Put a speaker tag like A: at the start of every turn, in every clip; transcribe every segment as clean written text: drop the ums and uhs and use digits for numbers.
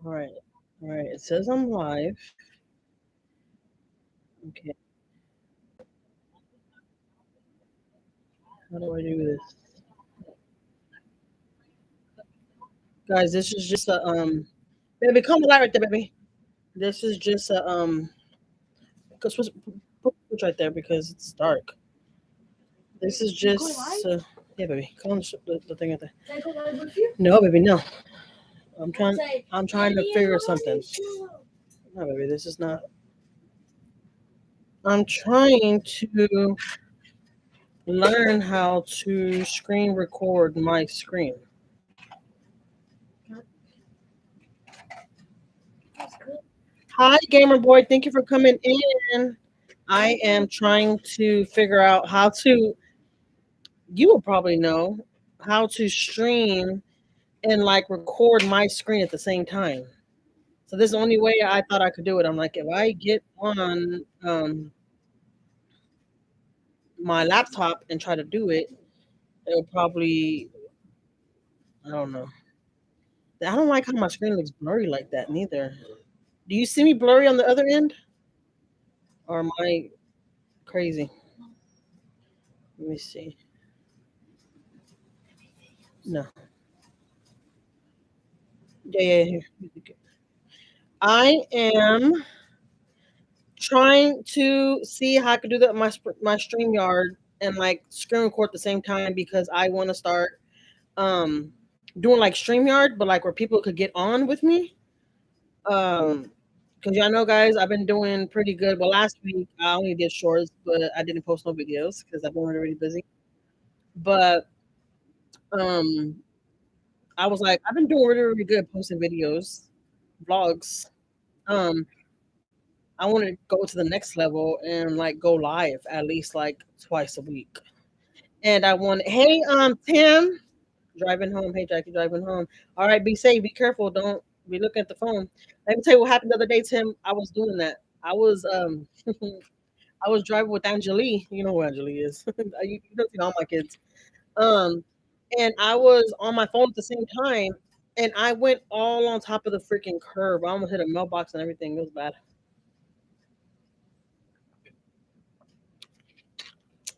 A: All right. All right. It says I'm live. Okay. How do I do this? Guys, this is just a baby, come live right there, baby. This is just a switch, put switch right there because it's dark. This is just yeah, baby. Come on the thing right there. No, baby, no. I'm trying I'm trying to figure something. No, baby, this is not. I'm trying to learn how to screen record my screen. Hi, gamer boy. Thank you for coming in. I am trying to figure out how to. You will probably know how to stream and like record my screen at the same time. So this is the only way I thought I could do it. I'm like, if I get on my laptop and try to do it, it'll probably. I don't know. I don't like how my screen looks blurry like that neither. Do you see me blurry on the other end, or am I crazy? Let me see. No. Yeah, yeah, yeah. I am trying to see how I could do that on my StreamYard and like screen record at the same time because I want to start um doing like StreamYard, but like where people could get on with me. Because y'all know, guys, I've been doing pretty good. Well, last week I only did shorts, but I didn't post no videos because I've been really busy. But um, I was like, I've been doing really good posting videos, vlogs. Um, I want to go to the next level and like go live at least like twice a week. And I want, hey, Tim, driving home. Hey, Jackie, driving home. All right, be safe, be careful. Don't be looking at the phone. Let me tell you what happened the other day, Tim. I was doing that. I was I was driving with Anjuli. You know who Anjuli is. You don't see all my kids. Um, and I was on my phone at the same time, and I went all on top of the freaking curb. I almost hit a mailbox and everything. It was bad.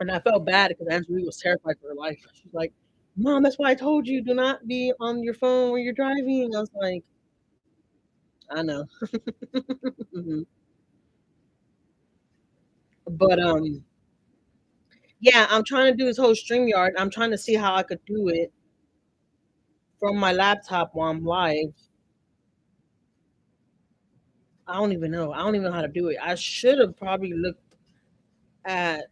A: And I felt bad because Anjali was terrified for her life. She's like, "Mom, that's why I told you do not be on your phone when you're driving." I was like, "I know." Mhm. But yeah, I'm trying to do this whole StreamYard. I'm trying to see how I could do it from my laptop while I'm live. I don't even know. I don't even know how to do it. I should have probably looked at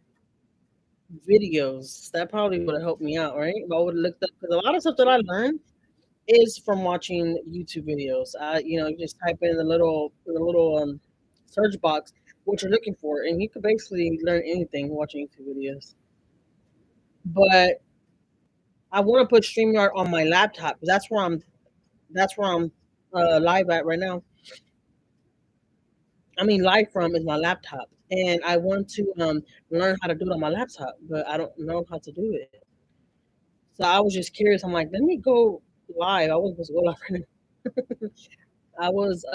A: videos. That probably would have helped me out, right? If I would have looked up because a lot of stuff that I learned is from watching YouTube videos. You just type in the little search box what you're looking for, and you could basically learn anything watching YouTube videos. But I want to put StreamYard on my laptop. That's where I'm live at right now. I mean, live from is my laptop, and I want to learn how to do it on my laptop, but I don't know how to do it. So I was just curious. I'm like, let me go live. I was supposed to go live right now. I was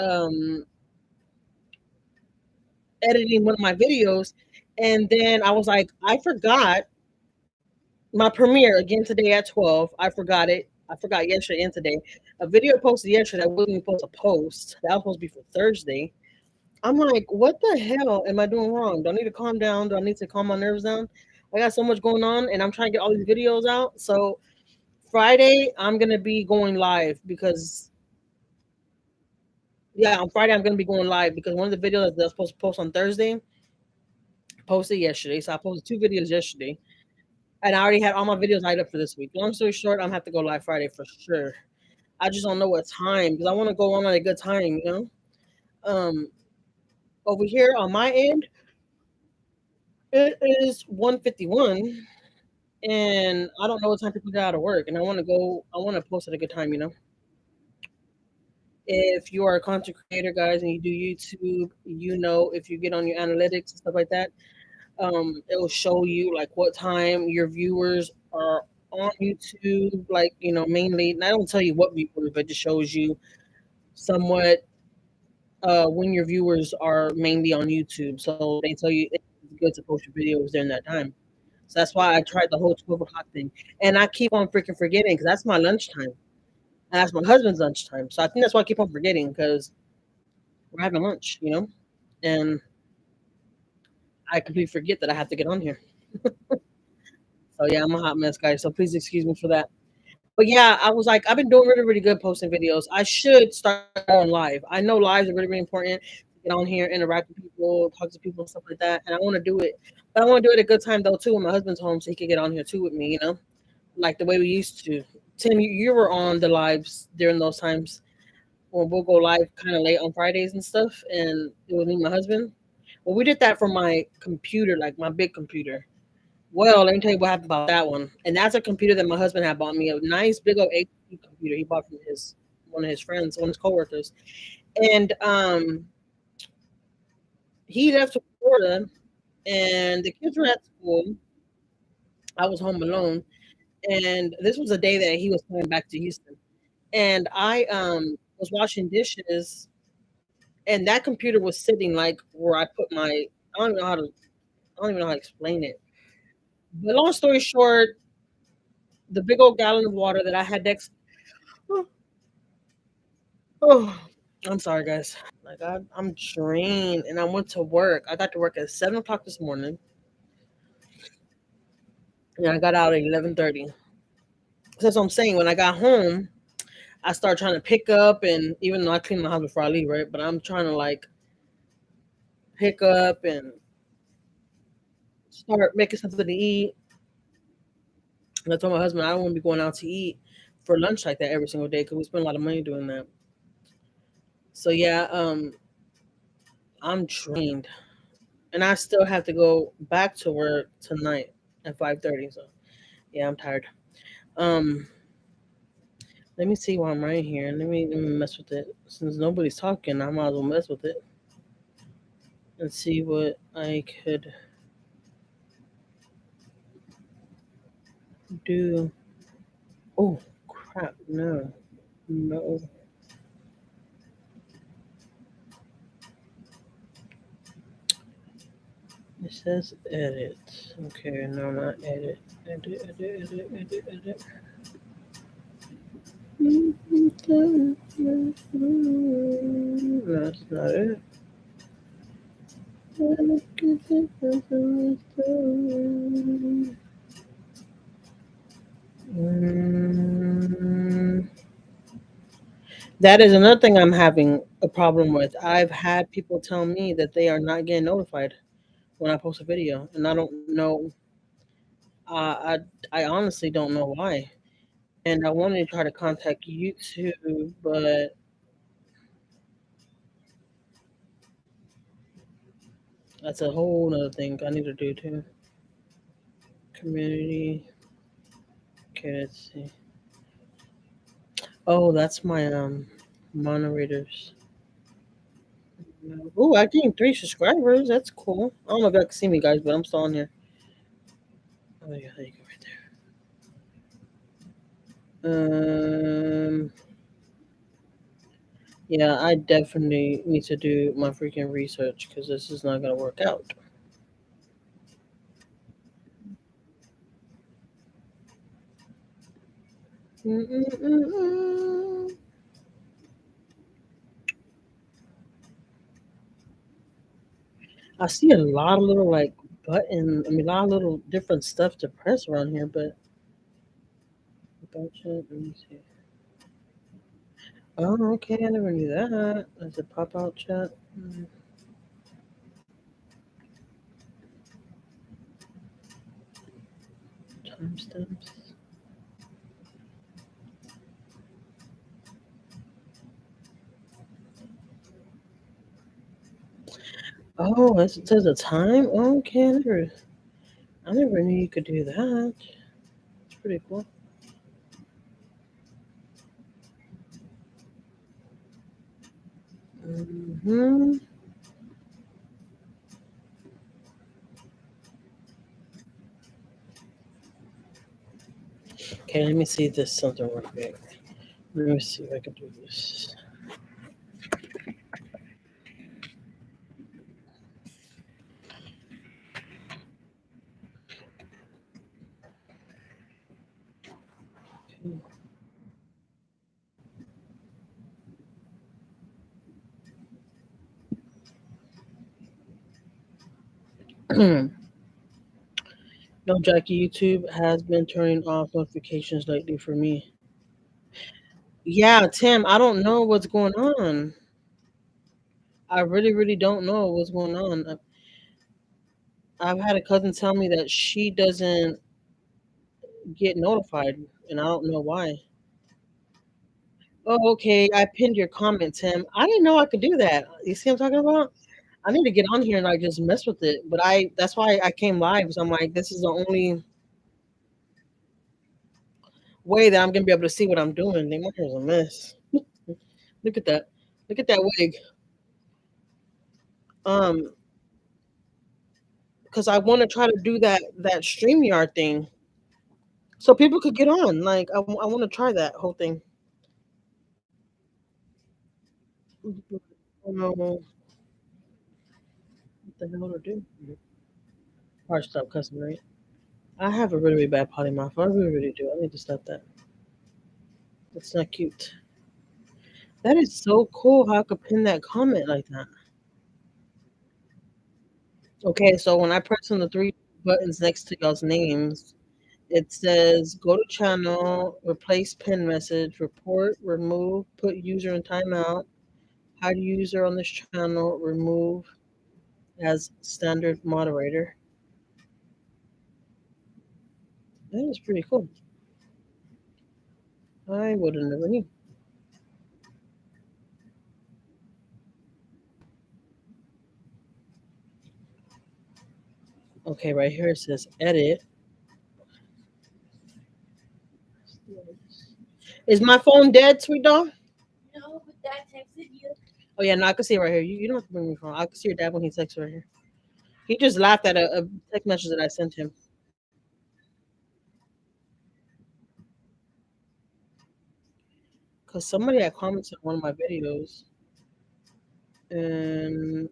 A: editing one of my videos, and then I was like, I forgot my premiere again today at 12. I forgot it. I forgot yesterday and today. A video posted yesterday that wasn't even supposed to post. That was supposed to be for Thursday. I'm like, what the hell am I doing wrong? Do I need to calm down? Do I need to calm my nerves down? I got so much going on, and I'm trying to get all these videos out. So Friday, I'm gonna be going live because yeah, on Friday I'm gonna be going live because one of the videos that's supposed to post on Thursday posted yesterday. So I posted two videos yesterday, and I already had all my videos lined up for this week. Long story short, I'm gonna have to go live Friday for sure. I just don't know what time because I want to go on at a good time. Um, over here on my end, it is 1:51, and I don't know what time people get out of work, and I want to go. I want to post at a good time. If you are a content creator, guys, and you do YouTube, if you get on your analytics and stuff like that, it will show you like what time your viewers are on YouTube, like mainly. And I don't tell you what viewers, but it just shows you somewhat when your viewers are mainly on YouTube. So they tell you it's good to post your videos during that time. So that's why I tried the whole 12 o'clock thing. And I keep on freaking forgetting because that's my lunchtime. And that's my husband's lunchtime. So I think that's why I keep on forgetting because we're having lunch, you know? And I completely forget that I have to get on here. So yeah, I'm a hot mess, guys. So please excuse me for that. But yeah, I was like, I've been doing really, really good posting videos. I should start going live. I know lives are really, really important. Get on here, interact with people, talk to people, and stuff like that. And I want to do it. But I want to do it at a good time though too when my husband's home so he can get on here too with me, you know? Like the way we used to. Tim, you were on the lives during those times when we'll go live kind of late on Fridays and stuff, and it was me and my husband. Well, we did that from my computer, like my big computer. Well, let me tell you what happened about that one. And that's a computer that my husband had bought me, a nice big old HP computer he bought from his one of his friends, one of his coworkers. And he left to Florida, and the kids were at school. I was home alone, and this was a day that he was coming back to Houston. And I was washing dishes, and that computer was sitting like where I put my. I don't even know how to. I don't even know how to explain it. But long story short, the big old gallon of water that I had next. Oh, I'm sorry, guys. Like I'm drained, and I went to work. I got to work at 7 o'clock this morning, and I got out at 11:30. So that's what I'm saying. When I got home, I started trying to pick up, and even though I clean my house before I leave, right? But I'm trying to like pick up and start making something to eat. And I told my husband I don't want to be going out to eat for lunch like that every single day because we spend a lot of money doing that. So yeah, I'm drained, and I still have to go back to work tonight at 5:30. So yeah, I'm tired. Um, Let me see why I'm right here. Let me mess with it. Since nobody's talking, I might as well mess with it and see what I could do. Oh crap! No, no. It says edit. Okay, no, not edit. Edit. That's not it. Mm, that is another thing I'm having a problem with. I've had people tell me that they are not getting notified when I post a video, and I don't know. I honestly don't know why. And I wanted to try to contact YouTube, but that's a whole other thing I need to do too. Community. Okay, let's see. Oh, that's my moderators. Oh, I gained 3 subscribers. That's cool. I don't know if y'all can see me, guys, but I'm still on here. Oh yeah, there you go, right there. Yeah, I definitely need to do my freaking research because this is not gonna work out. Mm-mm-mm-mm. I see a lot of little like button. I mean, a lot of little different stuff to press around here, but gotcha. Let me see. Oh, okay. I never knew that. There's a pop out chat. Timestamps. Oh, it says a time. Oh, okay. I never knew you could do that. It's pretty cool. Hmm. Okay, let me see this something real quick. Let me see if I can do this. No, Jackie, YouTube has been turning off notifications lately for me. Yeah, Tim, I don't know what's going on. I really, really don't know what's going on. I've had a cousin tell me that she doesn't get notified, and I don't know why. Oh, okay. I pinned your comment, Tim. I didn't know I could do that. You see what I'm talking about? I need to get on here and like just mess with it. But that's why I came live because I'm like, this is the only way that I'm gonna be able to see what I'm doing. My hair's a mess. Look at that. Look at that wig. Um, because I want to try to do that StreamYard thing so people could get on. Like I want to try that whole thing. I don't know what the hell to do. Probably stop cussing, right? I have a really, really bad potty mouth. I really, really do. I need to stop that. That's not cute. That is so cool how I could pin that comment like that. Okay, so when I press on the three buttons next to y'all's names, it says go to channel, replace pin message, report, remove, put user in timeout, hide user on this channel, remove as standard moderator. That is pretty cool. I would have never knew. Okay, right here it says edit. Is my phone dead, sweet dog? Oh yeah, no, I can see it right here. You don't have to bring me phone. I can see your dad when he texts right here. He just laughed at a text message that I sent him. Because somebody had commented on one of my videos, and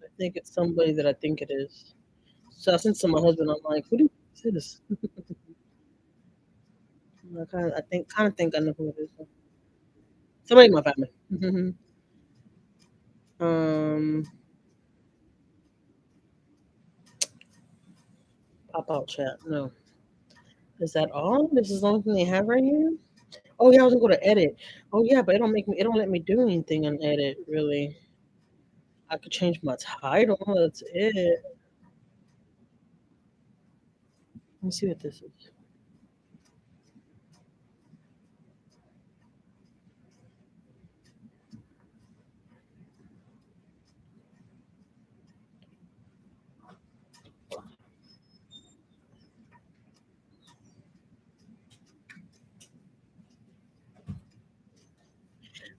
A: I think it's somebody that I think it is. So I sent it to my husband. I'm like, who do you think this is? I kind of think I know who it is. Somebody in my family. um, pop out chat. No, is that all? This is the only thing they have right here. Oh yeah, I was gonna go to edit. Oh yeah, but it don't make me. It don't let me do anything on edit. Really, I could change my title. That's it. Let me see what this is.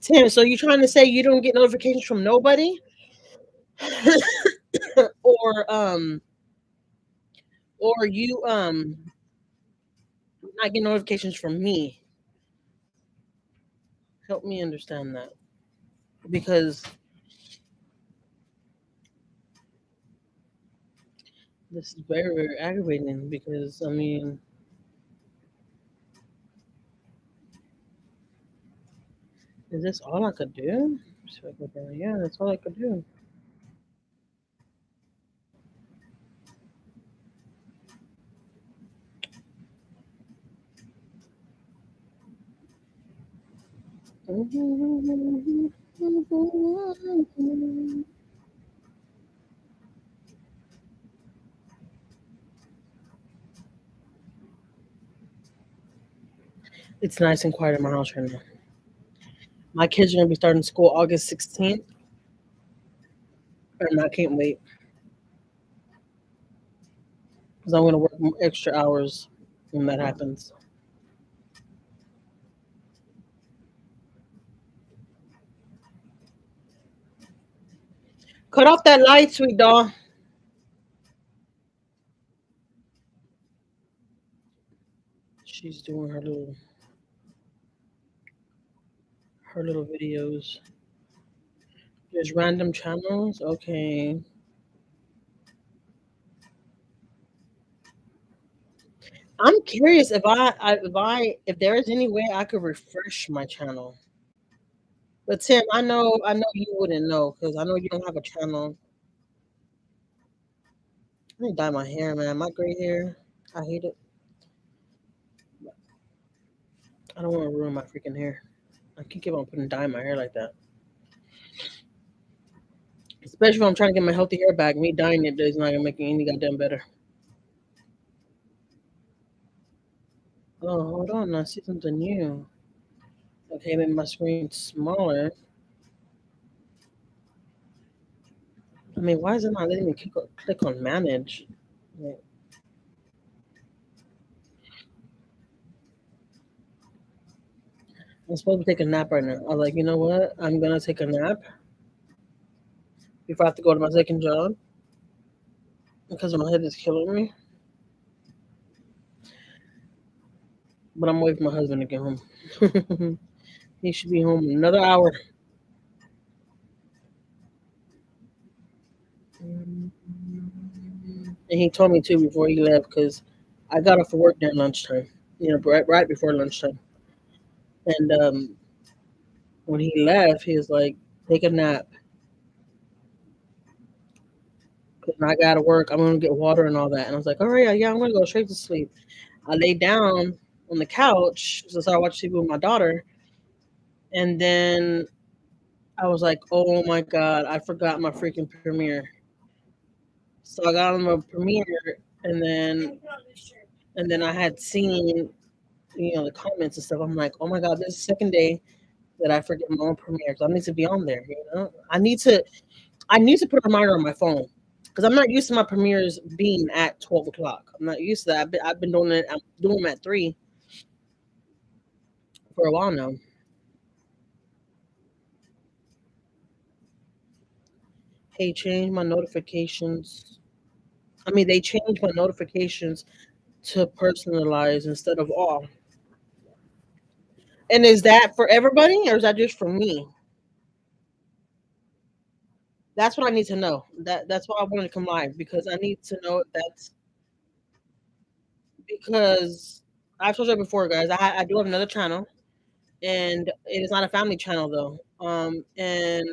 A: Tim, so you trying to say you don't get notifications from nobody, or or you not get notifications from me? Help me understand that because this is very very aggravating. Because I mean, is this all I could do? So yeah, that's all I could do. It's nice and quiet in my house right now. My kids are gonna be starting school August 16th, and I can't wait because I'm gonna work extra hours when that happens. Cut off that light, sweet doll. She's doing her little videos. There's random channels. Okay. I'm curious if there is any way I could refresh my channel. But Tim, I know you wouldn't know because I know you don't have a channel. I need to dye my hair, man. My gray hair, I hate it. I don't want to ruin my freaking hair. I can't keep on putting dye in my hair like that. Especially if I'm trying to get my healthy hair back. Me dyeing it is not gonna make it any goddamn better. Oh, hold on. I see something new. Okay, make my screen smaller. I mean, why is it not letting me click on manage? Wait, I'm supposed to take a nap right now. I was like, you know what? I'm gonna take a nap before I have to go to my second job because my head is killing me. But I'm waiting for my husband to get home. He should be home in another hour. And he told me too before he left because I got off of work during lunchtime. Right before lunchtime. And when he left, he was like, "Take a nap." Cause I gotta work. I'm gonna get water and all that. And I was like, "All right, yeah, I'm gonna go straight to sleep." I laid down on the couch to start watching TV with my daughter, and then I was like, "Oh my god, I forgot my freaking premiere." So I got on the premiere, and then I had seen the comments and stuff. I'm like, "Oh my god, this is the second day that I forget my own premiere. So I need to be on there. I need to put a reminder on my phone." Because I'm not used to my premieres being at 12 o'clock. I'm not used to that. I've been doing it. I'm doing them at 3 for a while now. Hey, change my notifications. I mean, they changed my notifications to personalized instead of all. And is that for everybody or is that just for me? That's what I need to know. That's why I wanted to come live because I need to know if that's because I've told you before, guys. I do have another channel, and it is not a family channel though. And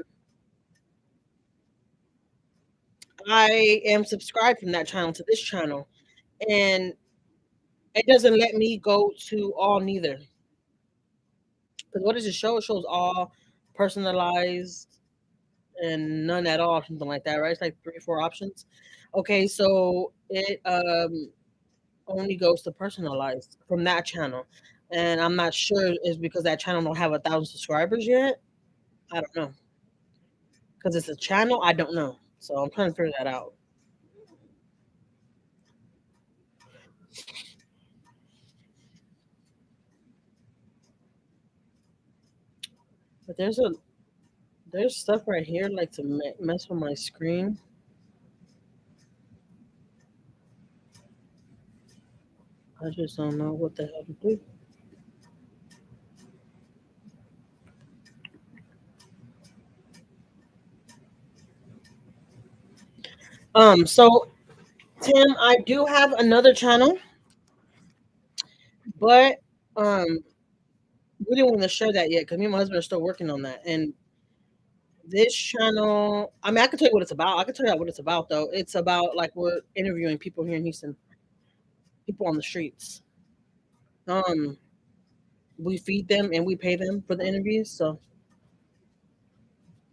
A: I am subscribed from that channel to this channel, and it doesn't let me go to all neither. Because what does it show? It shows all personalized and none at all, something like that, right? It's like 3 or 4 options. Okay, so it only goes to personalized from that channel, and I'm not sure is because that channel don't have 1,000 subscribers yet. I don't know because it's a channel. I don't know, so I'm trying to figure that out. But there's stuff right here like to mess with my screen. I just don't know what the hell to do. So Tim, I do have another channel, but um, we didn't want to share that yet because me and my husband are still working on that. And this channel, I mean, I can tell you what it's about. I can tell you what it's about though. It's about like we're interviewing people here in Houston, people on the streets. Um, we feed them and we pay them for the interviews. So,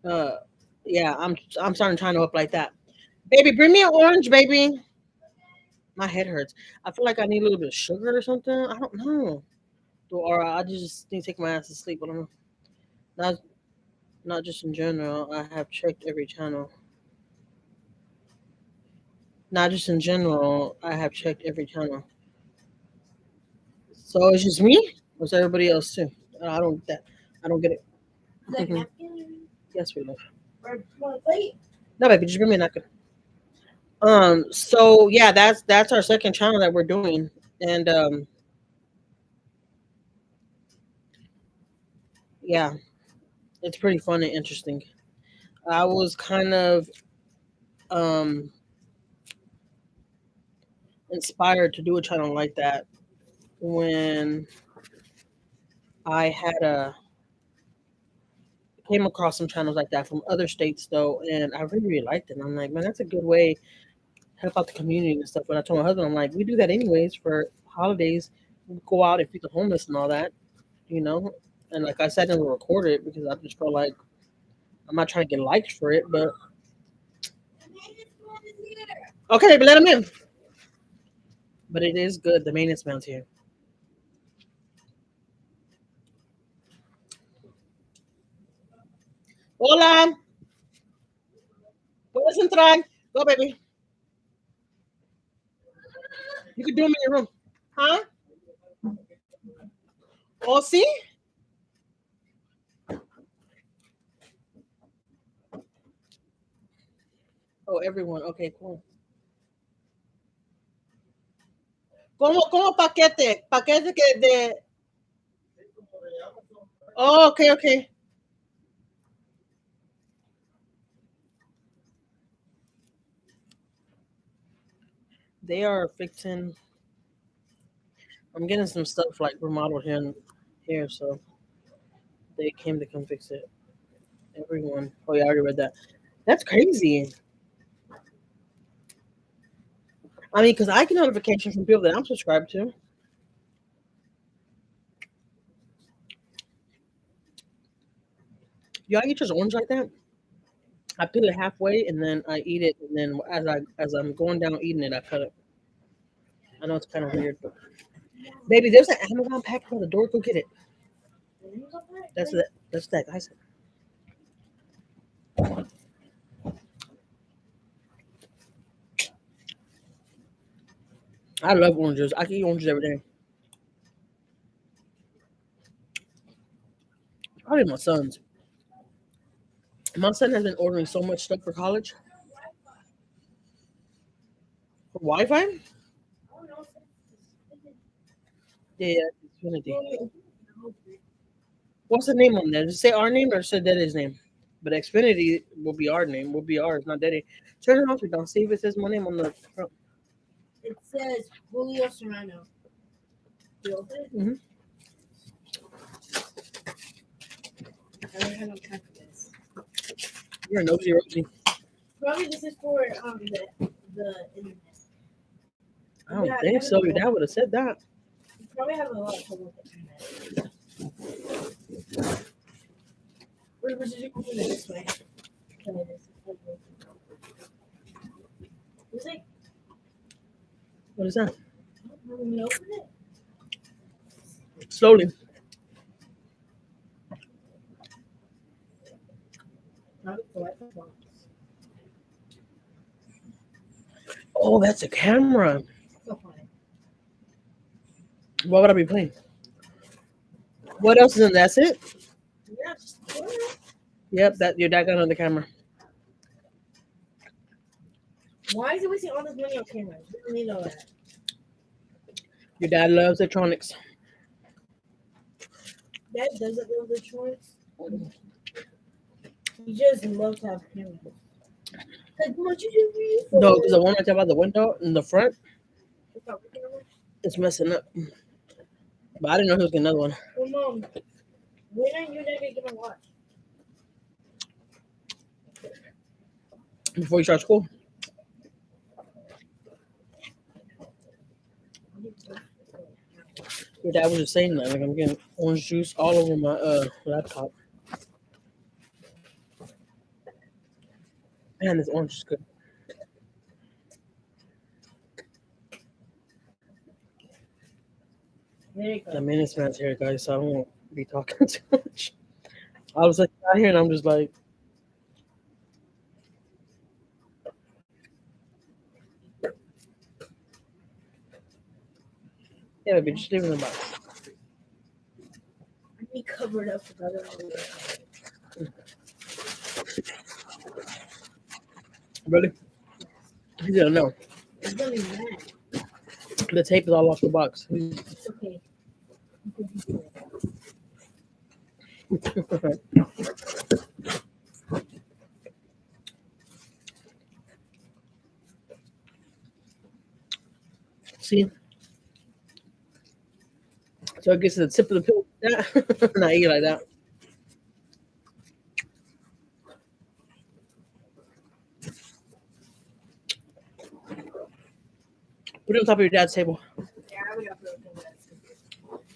A: uh, yeah, I'm starting trying to up like that. Baby, bring me an orange, baby. My head hurts. I feel like I need a little bit of sugar or something. I don't know. Or I just need to take my ass to sleep. I don't know. Not not just in general. I have checked every channel. Not just in general. I have checked every channel. So it's just me, or is everybody else too? I don't get that. I don't get it. Mhm. Yes, we love. No, baby, just bring me a napkin. So yeah, that's our second channel that we're doing, and yeah, it's pretty fun and interesting. I was kind of um inspired to do a channel like that when I came across some channels like that from other states though, and I really, really liked it. And I'm like, man, that's a good way to help out the community and stuff. When I told my husband, I'm like, we do that anyways for holidays. We go out and feed the homeless and all that, you know. And like I said, I never recorded it because I just felt like I'm not trying to get likes for it, but okay, but let him in. But it is good. The maintenance man's here. Hola, puedes entrar. Go, baby. You can do them in your room. Huh? Oh, see? Oh, everyone. Okay, cool. ¿Cómo paquete? Paquete que de. Oh, okay, okay. They are fixing. I'm getting some stuff like remodeled here, so they came to come fix it. Everyone. Oh, yeah, I already read that. That's crazy. I mean, because I get notifications from people that I'm subscribed to. Y'all eat your orange like that? I peel it halfway and then I eat it, and then as I'm going down eating it, I cut it. I know it's kind of weird, but baby, there's an Amazon pack by the door. Go get it. That's that. I said. I love oranges. I can eat oranges every day. Probably my son's. My son has been ordering so much stuff for college. For Wi-Fi? Yeah, Xfinity. What's the name on there? Does it say our name or say Daddy's name? But Xfinity will be our name. Will be ours, not Daddy. Turn it off. We don't see if it says my name on the front.
B: It says Julio Jr.
A: Mm-hmm.
B: I don't have no time for this.
A: You're a nosy Rosie.
B: Probably this is for the internet.
A: I don't think so. Your dad would have said that.
B: You probably have a lot of trouble with the internet. Wait, should you open it this way? It's like,
A: What is that?
B: when we open it,
A: Slowly.
B: probably the Wi-Fi box.
A: Oh, that's a camera.
B: So funny.
A: What would I be playing? What else is in? That's it.
B: Yeah, sure.
A: Yep, that your dad got on the camera.
B: Why is it wasting all this money on cameras? We don't need all that.
A: Your dad loves electronics.
B: Dad doesn't love the choice. He just loves to have cameras. Like, what you do for?
A: No, because the one right there by the window in the front,
B: Without the camera?
A: it's messing up. But I didn't know he was getting another one.
B: Well, Mom, when are you never gonna watch?
A: Before you start school. Your dad was just saying that. Like, I'm getting orange juice all over my laptop. Man, this orange is good.
B: There you
A: The
B: go.
A: maintenance man's here, guys, so I won't be talking too much. I was like out here and I'm just like, yeah, baby, just leave it in the box.
B: I need covered up with other
A: Really? He didn't know.
B: It's gonna be mad.
A: The tape is all off the box.
B: It's okay.
A: See? So it gets to the tip of the pill. Yeah. Not eat like that. Put it on top of your dad's table.
B: Yeah, we got to put it that.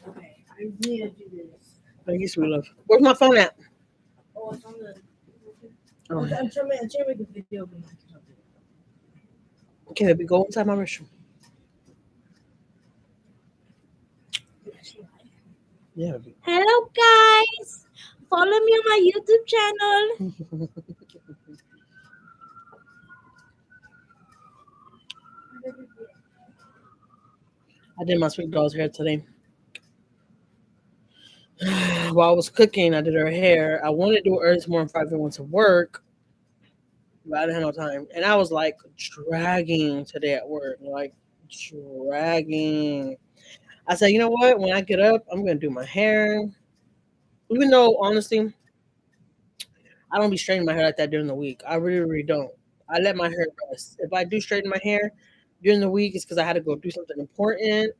B: Okay, I need to do this.
A: Thank you, sweet love. Where's my phone at?
B: Oh, it's on the.
A: Oh,
B: I'm trying to make a video.
A: okay, baby, go inside my restroom. Yeah, baby.
B: Hello, guys. Follow me on my YouTube channel.
A: I did my sweet doll's hair today. While I was cooking, I did her hair. I wanted to do it early tomorrow and Friday went to work, but I didn't have no time. And I was like dragging today at work, like dragging. I said, you know what? When I get up, I'm gonna do my hair. Even though honestly, I don't be straightening my hair like that during the week. I really, really don't. I let my hair rest. If I do straighten my hair during the week, it's because I had to go do something important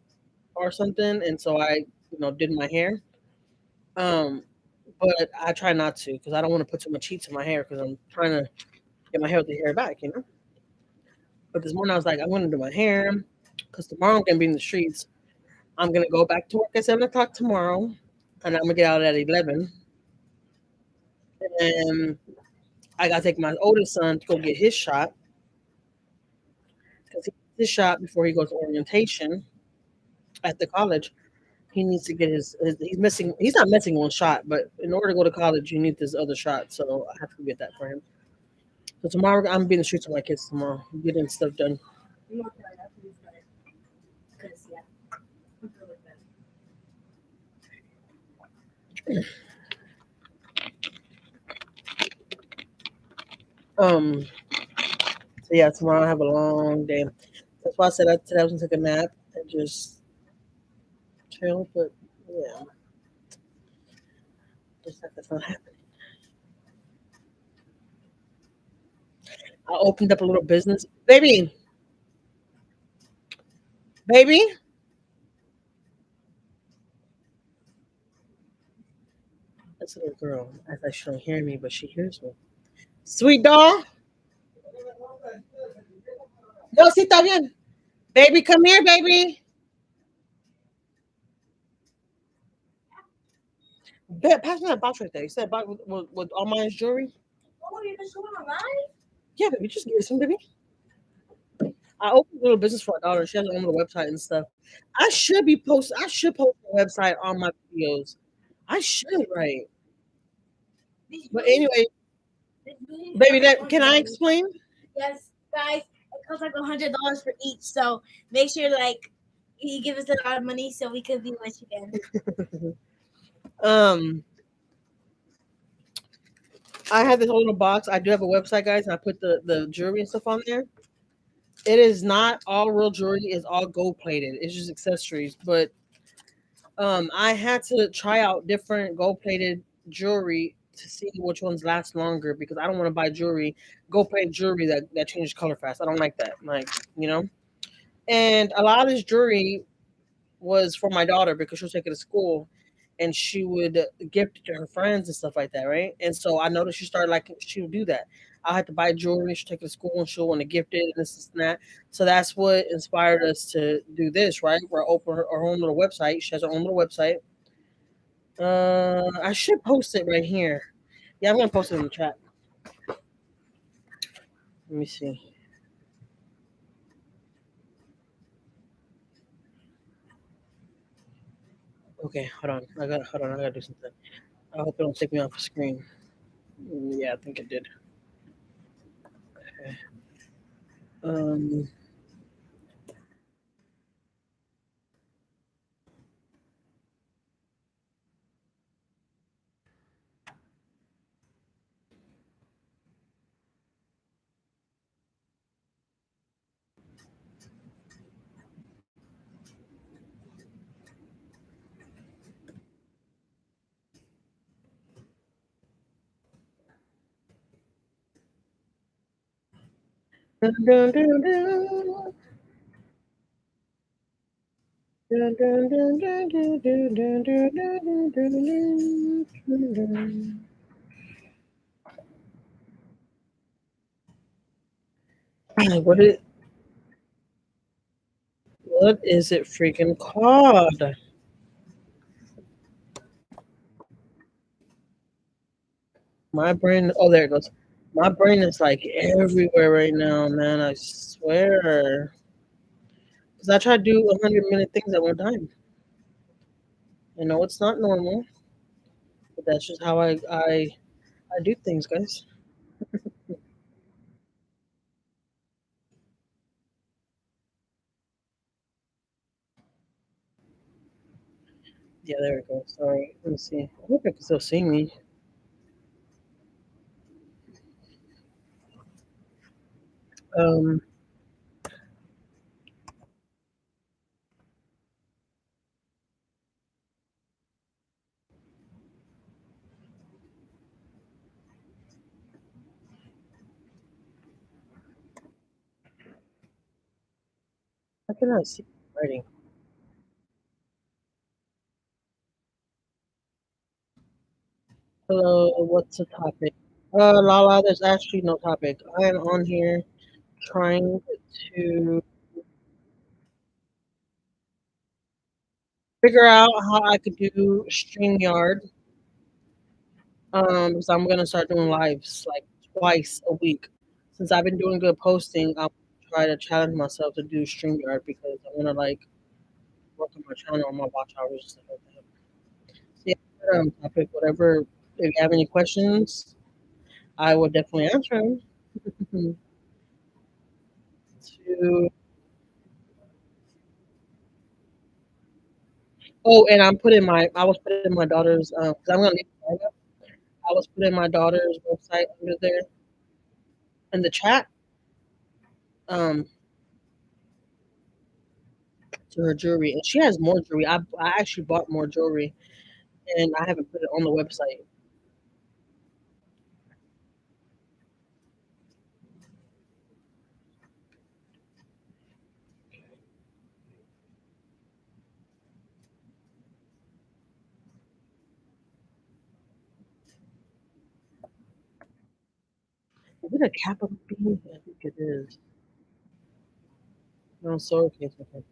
A: or something, and so did my hair. Um, but I try not to because I don't want to put too much heat to my hair because I'm trying to get my hair with the hair back. But this morning I was like, I'm gonna do my hair because tomorrow I'm gonna be in the streets. I'm gonna go back to work at 7 o'clock tomorrow, and I'm gonna get out at 11. And I gotta take my oldest son to go get his shot because he gets his shot before he goes to orientation at the college. He needs to get his. He's missing. He's not missing one shot, but in order to go to college, you need this other shot. So I have to get that for him. So tomorrow I'm being the streets with my kids tomorrow, getting stuff done.
B: Because, yeah.
A: Um. So yeah, tomorrow I have a long day. That's why I said today I was gonna take a nap and just chill. But yeah, just like that's not happening. I opened up a little business, baby, baby. That's a little girl. I thought she don't hear me, but she hears me. Sweet doll. No, sí, está bien. Baby, come here, baby. Pass me that box right there. You said box with all my jewelry.
B: Oh, you're just going online?
A: Yeah, baby, just give it some, baby. I opened a little business for a daughter. She has her own little website and stuff. I should post a website on my videos. I should, right? But anyway, baby, can I explain?
B: Yes, guys, it costs like $100 for each. So make sure like you give us a lot of money so we could be rich again.
A: um, I have this whole little box. I do have a website, guys, and I put the jewelry and stuff on there. It is not all real jewelry; it's all gold plated. It's just accessories. But I had to try out different gold plated jewelry to see which ones last longer because I don't want to buy gold plated jewelry that changes color fast. I don't like that. Like you know. And a lot of this jewelry was for my daughter because she was taking it to school and she would gift it to her friends and stuff like that, right? And so I noticed she started like she would do that. I had to buy jewelry, she take it to school and she'll want to gift it and this and that. So that's what inspired us to do this, right? We're open her own little website. She has her own little website. I should post it right here. Yeah, I'm gonna post it in the chat. Let me see. Okay, hold on, I gotta do something. I hope it don't take me off the screen. Yeah, I think it did. Okay. Um, dun, dun, dun, dun, What is what is it freaking called? My brain. Oh, there it goes. My brain is like everywhere right now, man. I swear. Because I try to do 100-minute things at one time. I know it's not normal, but that's just how I do things, guys. Yeah, there we go. Sorry. Let me see. I hope I can still see me. Um, I cannot see writing. Hello, what's the topic? Lala, there's actually no topic. I am on here trying to figure out how I could do StreamYard. Because I'm gonna start doing lives like twice a week. Since I've been doing good posting, I'll try to challenge myself to do StreamYard because I wanna like work on my channel on my watch hours and stuff like that. So yeah, topic, whatever. If you have any questions, I will definitely answer them. to Oh, and I was putting my daughter's because I'm gonna leave Florida. I was putting my daughter's website under there in the chat um to her jewelry, and she has more jewelry. I actually bought more jewelry, and I haven't put it on the website. Is it a capital B? I think it is. No, lowercase. Okay.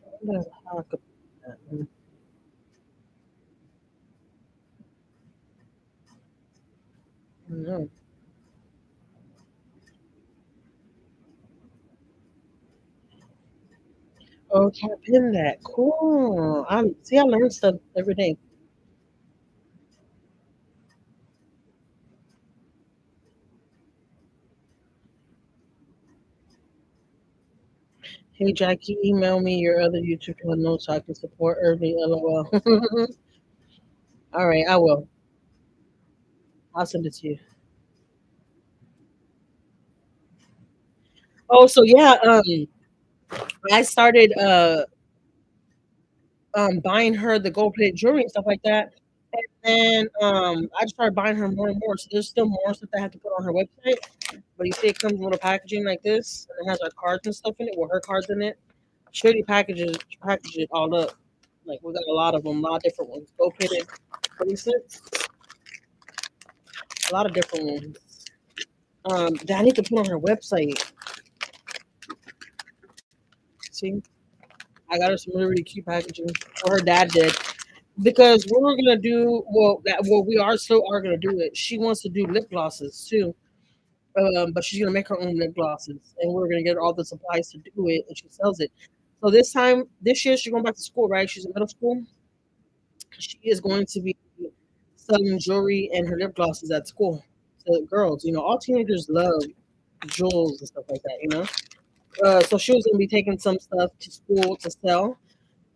A: I wonder how I could put that. No. Oh, can't pin that. Cool. I see. I learn stuff every day. Hey Jackie, email me your other YouTube channel so I can support early. LOL. All right, I will. I'll send it to you. Oh, so yeah, I started buying her the gold plated jewelry and stuff like that. And I just started buying her more and more. So there's still more stuff that I have to put on her website. But you see it comes in little packaging like this, and it has our cards and stuff in it with her cards in it. She already packaged it all up. Like we got a lot of them, a lot of different ones. Gold plated bracelets, a lot of different ones. That I need to put on her website. See, I got her some really, really cute packaging. Or her dad did. Because what we're gonna do, we are still are gonna do it. She wants to do lip glosses too, but she's gonna make her own lip glosses, and we're gonna get her all the supplies to do it, and she sells it. So this year, she's going back to school, right? She's in middle school. She is going to be selling jewelry and her lip glosses at school. to girls. All teenagers love jewels and stuff like that. So she was gonna be taking some stuff to school to sell,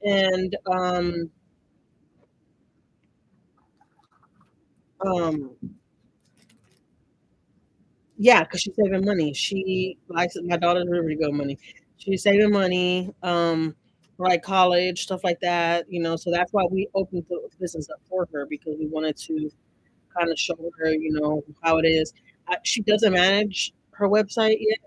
A: and um, yeah, because she's saving money. She likes it. My daughter's really good money. She's saving money, for like college stuff like that. So that's why we opened the business up for her because we wanted to kind of show her, how it is. She doesn't manage her website yet,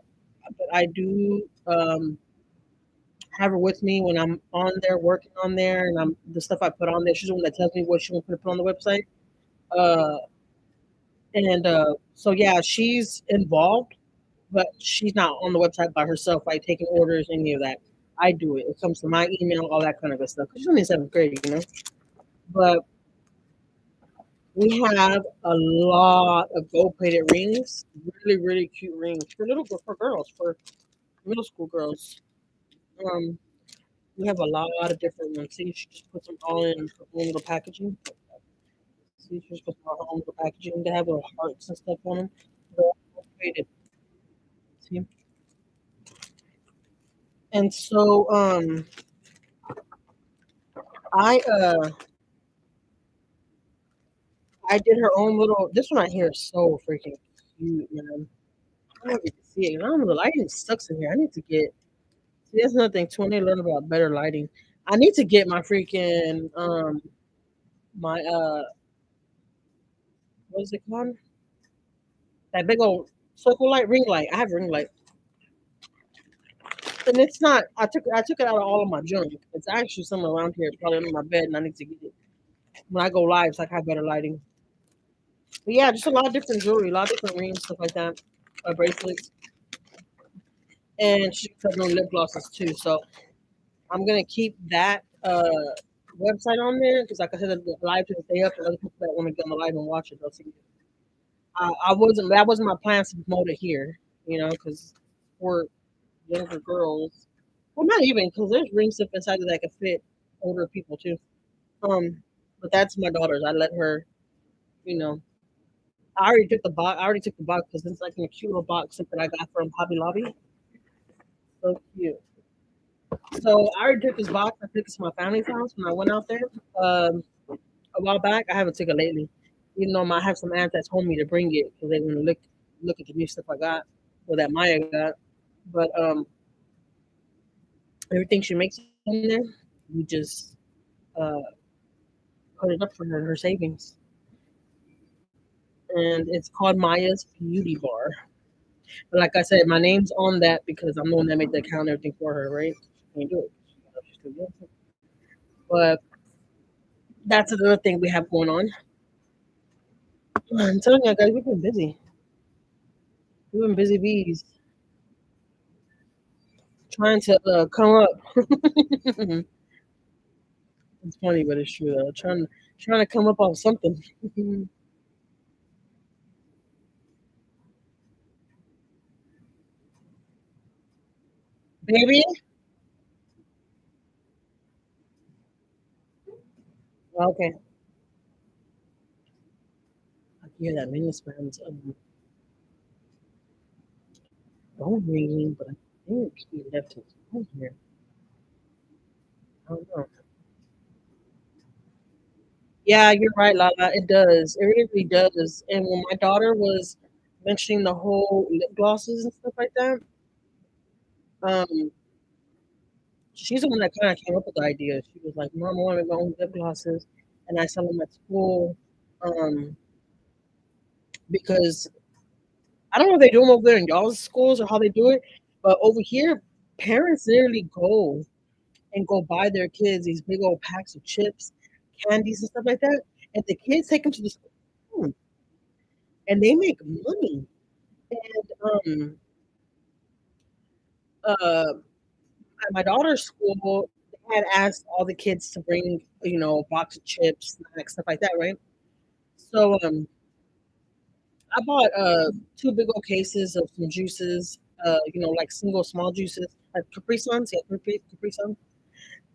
A: but I do have her with me when I'm on there working on there, and I'm the stuff I put on there. She's the one that tells me what she wants me to put on the website. Uh, and so yeah, she's involved, but she's not on the website by herself, like taking orders, any of that. I do it. It comes to my email, all that kind of good stuff. 'Cause she's only in seventh grade. But we have a lot of gold plated rings, really, really cute rings for girls, for middle school girls. Um, we have a lot of different ones. See, she just puts them all in her own little packaging. See, she just puts them all in her own little packaging. They have little hearts and stuff on them. They're all gold plated. See, and so I uh I did her own little. This one right here is so freaking cute, man. I don't know if you can see it. I don't know. The lighting sucks in here. I need to get. See, that's another thing too. I need to learn about better lighting. I need to get my freaking my what is it called? That big old circle light, ring light. I have a ring light, and it's not. I took it out of all of my junk. It's actually somewhere around here, probably under my bed, and I need to get it when I go live, so I can have better lighting. But yeah, just a lot of different jewelry, a lot of different rings, stuff like that, bracelets, and she sells no lip glosses too. So I'm gonna keep that website on there because, like I said, the live can stay up, and other people that want to get on the live and watch it, they'll see it. I wasn't that wasn't my plan to promote it here, because for younger girls, well, not even because there's ring stuff inside that can fit older people too. Um, but that's my daughter's. I let her, you know. I already took the box. I already took the box because it's like in a cute little box that I got from Hobby Lobby. So cute. So I already took this box. I took it to my family's house when I went out there um, a while back. I haven't taken it lately, even though I have some aunts that told me to bring it because they want to look at the new stuff I got or that Maiyah got. But everything she makes on there, we just uh, put it up for her savings, and it's called Maya's Beauty Bar. But like I said, my name's on that because I'm the one that made the account and everything for her, right? She can't do it. She's too young. But that's another thing we have going on. I'm telling you guys, we've been busy. We've been busy bees trying to come up. It's funny, but it's true though. Trying to come up on something. Baby, okay. I can hear that mini spams phone ringing, but I think he left his phone here. I don't know. Yeah, you're right, Lala. It does. It really does. And when my daughter was mentioning the whole lip glosses and stuff like that, um, she's the one that kind of came up with the idea. She was like, "Mom, I want to make my own lip glosses," and I sell them at school um, because I don't know if they do them over there in y'all's schools or how they do it, but over here, parents literally go and go buy their kids these big old packs of chips, candies, and stuff like that, and the kids take them to the school and they make money. And at my daughter's school, they had asked all the kids to bring, a box of chips, snacks, stuff like that, right? So I bought two big old cases of some juices, like single small juices, like Capri Suns, yeah, Capri Sun,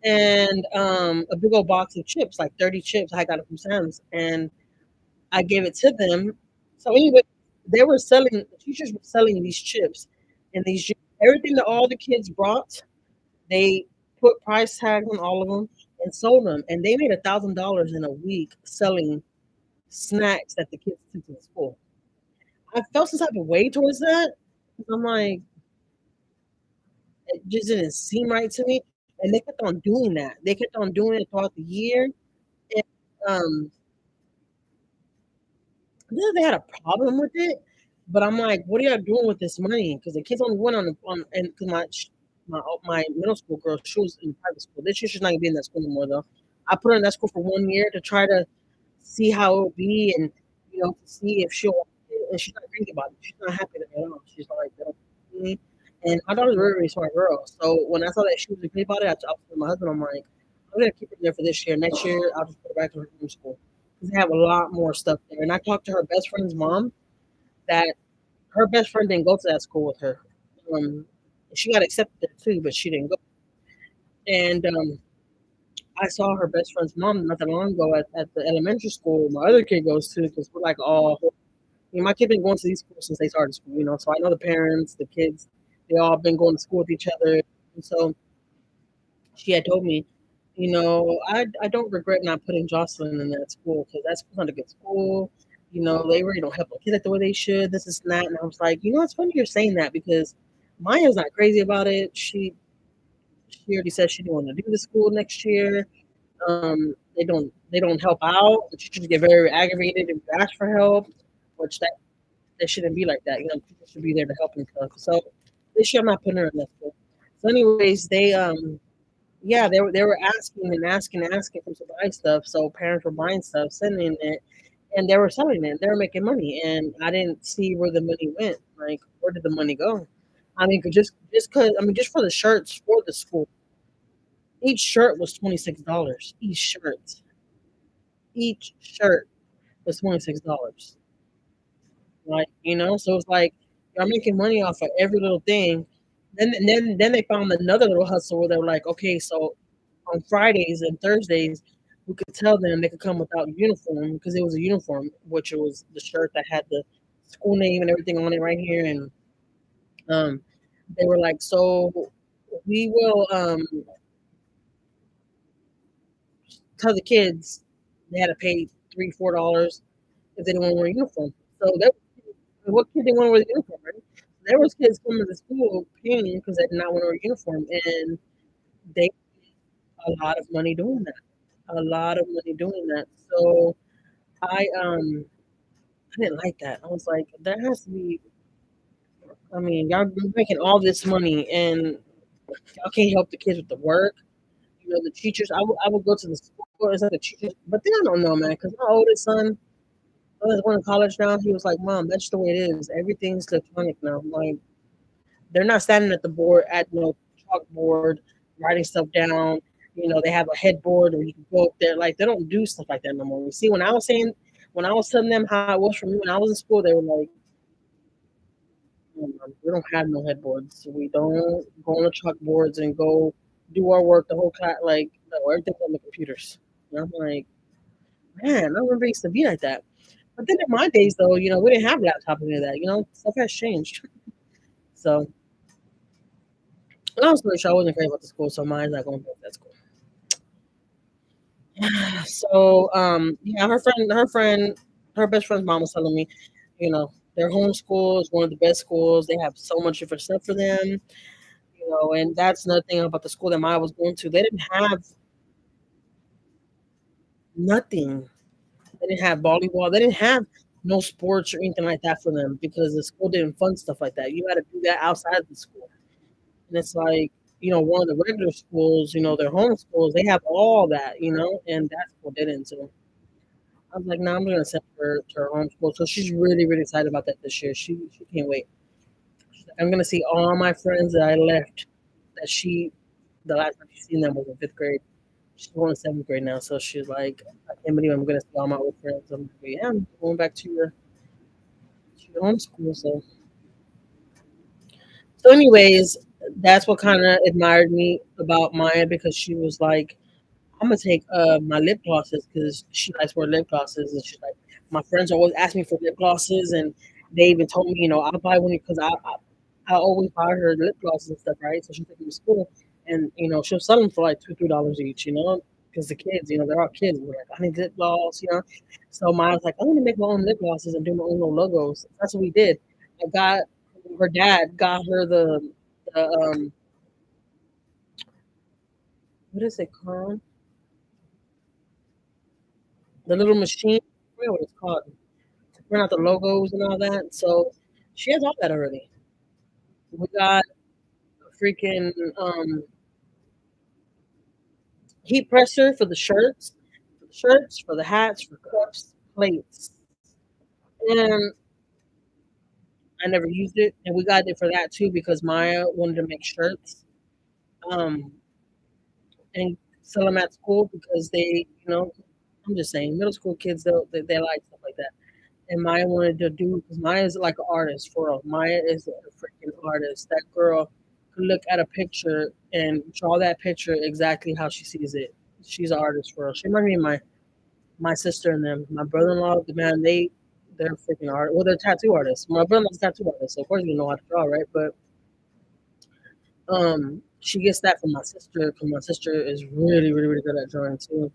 A: and a big old box of chips, like 30 chips. I got it from Sam's, and I gave it to them. So anyway, They were selling. The teachers were selling these chips and these everything that all the kids brought. They put price tags on all of them and sold them, and they made $1,000 in a week selling snacks that the kids took to school. I felt some type of way towards that. I'm like, it just didn't seem right to me. And they kept on doing that. They kept on doing it throughout the year. And not that they had a problem with it, but I'm like, what are y'all doing with this money? Because the kids only went on and because my middle school girl, she was in private school. This year she's not gonna be in that school anymore though. I put her in that school for 1 year to try to see how it would be and to see if she'll like it. And she's not crazy about it. She's not happy at all. She's like, they don't like me. And I thought it was a very, very smart girl. So when I saw that she was agree about it, I talked to my husband. I'm like, I'm gonna keep her there for this year. Next year, I'll just put her back to her home school because they have a lot more stuff there. And I talked to her best friend's mom that her best friend didn't go to that school with her. Um, she got accepted there too, but she didn't go. And I saw her best friend's mom not that long ago at the elementary school my other kid goes to because we're like all. My kid been going to these schools since they started school, so I know the parents, the kids, they all been going to school with each other. And so she had told me, I don't regret not putting Jocelyn in that school because that school's not a good school. They really don't help the kids like the way they should. This is not. And I was like, it's funny you're saying that because Maya's not crazy about it. She already said she didn't want to do the school next year. They don't help out. The teachers get very aggravated if you ask for help, which that shouldn't be like that. People should be there to help and stuff. So this year I'm not putting her in that school. So anyways, yeah, they were asking and asking and asking for to buy stuff. So parents were buying stuff, sending it, and they were selling it. They were making money, and I didn't see where the money went. Like, where did the money go? I mean, just cause I mean, just for the shirts for the school, each shirt was $26. Each shirt was $26. Like, so it's like y'all making money off of every little thing. Then they found another little hustle where they were like, okay, so on Fridays and Thursdays, we could tell them they could come without uniform because it was a uniform, which was the shirt that had the school name and everything on it right here. And um, they were like, so we will tell the kids they had to pay $3, $4 if they didn't want to wear a uniform. So that what kid didn't want to wear the uniform, right? There was kids coming to school paying because they did not want to wear a uniform, and they a lot of money doing that. A lot of money doing that. So I didn't like that. I was like, there has to be. I mean, y'all making all this money, and y'all can't help the kids with the work. The teachers. I would go to the school. It's like the teachers, but then I don't know, man. Because my oldest son, was going to college now. He was like, "Mom, that's the way it is. Everything's electronic now." I'm like, they're not standing at the board at no chalkboard, writing stuff down. They have a headboard where you can go up there. Like they don't do stuff like that no more. You see, when I was telling them how it was for me when I was in school, they were like, "We don't have no headboards. So we don't go on the chalkboards and go do our work. The whole class, like no, everything's on the computers." And I'm like, man, I remember it used to be like that. But then in my days, though, we didn't have laptops and any of that. Stuff has changed. So long story short, I wasn't crazy about the school, so mine's not going to that school. So yeah, her best friend's mom was telling me, their homeschool is one of the best schools. They have so much different stuff for them, and that's another thing about the school that Maya was going to. They didn't have nothing. They didn't have volleyball. They didn't have no sports or anything like that for them because the school didn't fund stuff like that. You had to do that outside of the school. And it's like, one of the regular schools, their home schools, they have all that, and that school didn't. So I was like, no, I'm going to send her to her home school. So she's really, really excited about that this year. She can't wait. She's like, I'm going to see all my friends that I left the last time she's seen them was in fifth grade. She's going to seventh grade now. So she's like, I can't believe I'm going to see all my old friends. I'm like, yeah, I'm going back to your home school. So anyways, that's what kind of admired me about Maya because she was like, I'm gonna take my lip glosses because she likes wearing lip glosses, and she's like, my friends always ask me for lip glosses, and They even told me, I'll buy one because I always buy her lip glosses and stuff, right? So she'll take them to school, and she'll sell them for like $2, $3 each, because the kids, they're all kids. We're like, I need lip gloss. So Maya's like, I'm gonna make my own lip glosses and do my own little logos. That's what we did. I got her dad got her the what is it called? The little machine. I forget what it's called to print out the logos and all that. So she has all that already. We got a freaking heat presser for the shirts, for the hats, for cups, plates, and I never used it. And we got it for that too because Maiyah wanted to make shirts, um, and sell them at school because I'm just saying, middle school kids they like stuff like that. And Maiyah wanted to do because Maiyah is like an artist for real. Maiyah is a freaking artist. That girl could look at a picture and draw that picture exactly how she sees it. She's an artist for real. She reminds me of my sister and them. My brother in law, the man, they're freaking art. Well, they're tattoo artists. My brother in law's a tattoo artist, so of course you know how to draw, right? But she gets that from my sister because my sister is really, really, really good at drawing too.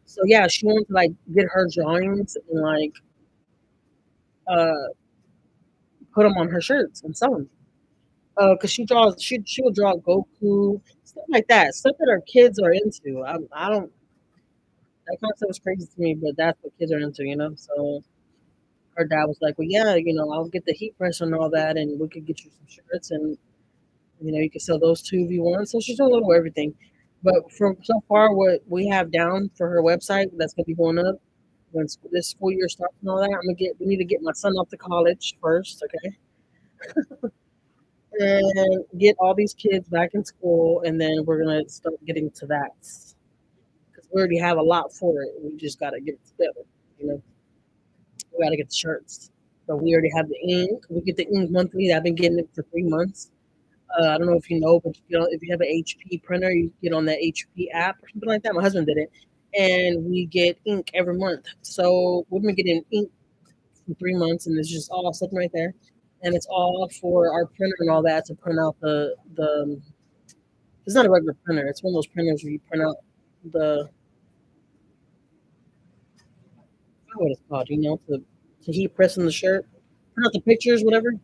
A: So yeah, she wanted to like get her drawings and like uh put them on her shirts and sell them. Because she will draw Goku, stuff like that, stuff that our kids are into. I don't that concept was crazy to me, but that's what kids are into. So her dad was like, "Well, yeah, I'll get the heat press and all that, and we could get you some shirts, and you can sell those too if you want." So she's doing a little everything. But from so far, what we have down for her website that's gonna be going up when this school year starts and all that, we need to get my son off to college first, okay, and get all these kids back in school, and then we're gonna start getting to that because we already have a lot for it. We just gotta get it together. You know, we gotta get the shirts. But we already have the ink. We get the ink monthly. I've been getting it for 3 months. I don't know if you know, but if you have an HP printer, you get on that HP app or something like that. My husband did it, and we get ink every month. So we've been getting ink for 3 months, and it's just all sitting right there, and it's all for our printer and all that to print out the. It's not a regular printer. It's one of those printers where you print out the I don't know what it's called, to heat press in the shirt, print out the pictures, whatever.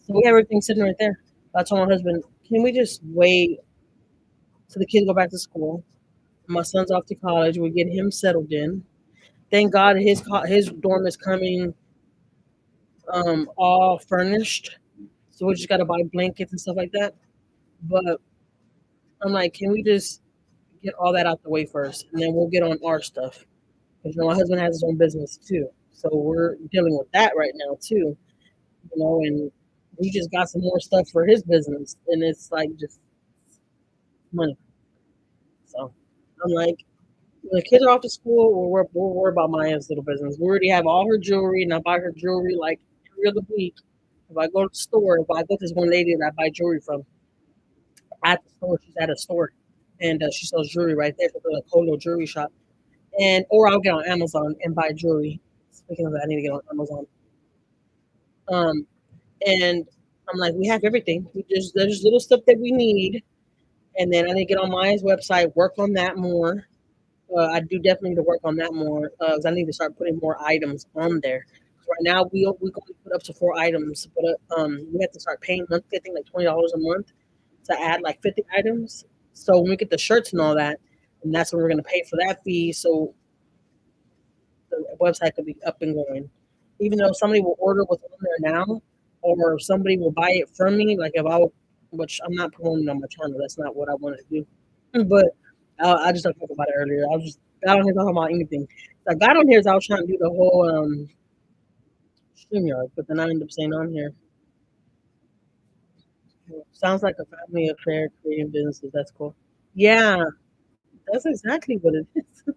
A: So we have everything sitting right there. I told my husband, can we just wait till the kids go back to school? My son's off to college. We get him settled in. Thank God his dorm is coming all furnished. So we just gotta buy blankets and stuff like that. But I'm like, can we just get all that out the way first, and then we'll get on our stuff. Because my husband has his own business too, so we're dealing with that right now too. And we just got some more stuff for his business, and it's like just money. So I'm like, when the kids are off to school, we'll worry about Maya's little business. We already have all her jewelry, and I buy her jewelry like every other week. If I go to the store, if I go to this one lady that I buy jewelry from at the store, she's at a store, and she sells jewelry right there. So there's a Polo jewelry shop, or I'll get on Amazon and buy jewelry. Speaking of that, I need to get on Amazon. Um, and I'm like, we have everything. There's little stuff that we need, and then I need to get on Maya's website, work on that more. I do definitely need to work on that more because I need to start putting more items on there. 'Cause right now we can only put up to 4 items, but we have to start paying monthly. I think like $20 a month to add like 50 items. So when we get the shirts and all that, and that's when we're gonna pay for that fee. So the website could be up and going. Even though somebody will order what's on there now, or somebody will buy it from me, like if I, which I'm not promoting on my channel. That's not what I wanted to do. But I just don't talk about it earlier. I was just got on here talking about anything. So I got on here as I was trying to do the whole StreamYard, but then I ended up saying on here. Sounds like a family affair creating businesses. That's cool. Yeah, that's exactly what it is.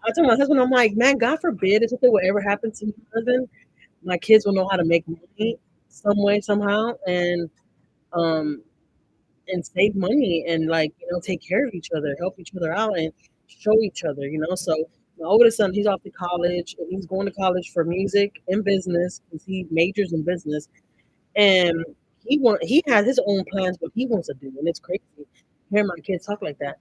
A: I told my husband, I'm like, man, God forbid if something will ever happen to my husband, my kids will know how to make money some way, somehow, um and save money and like take care of each other, help each other out, and show each other. So My oldest son, he's off to college, and he's going to college for music and business because he majors in business, and he has his own plans what he wants to do, and it's crazy hearing my kids talk like that.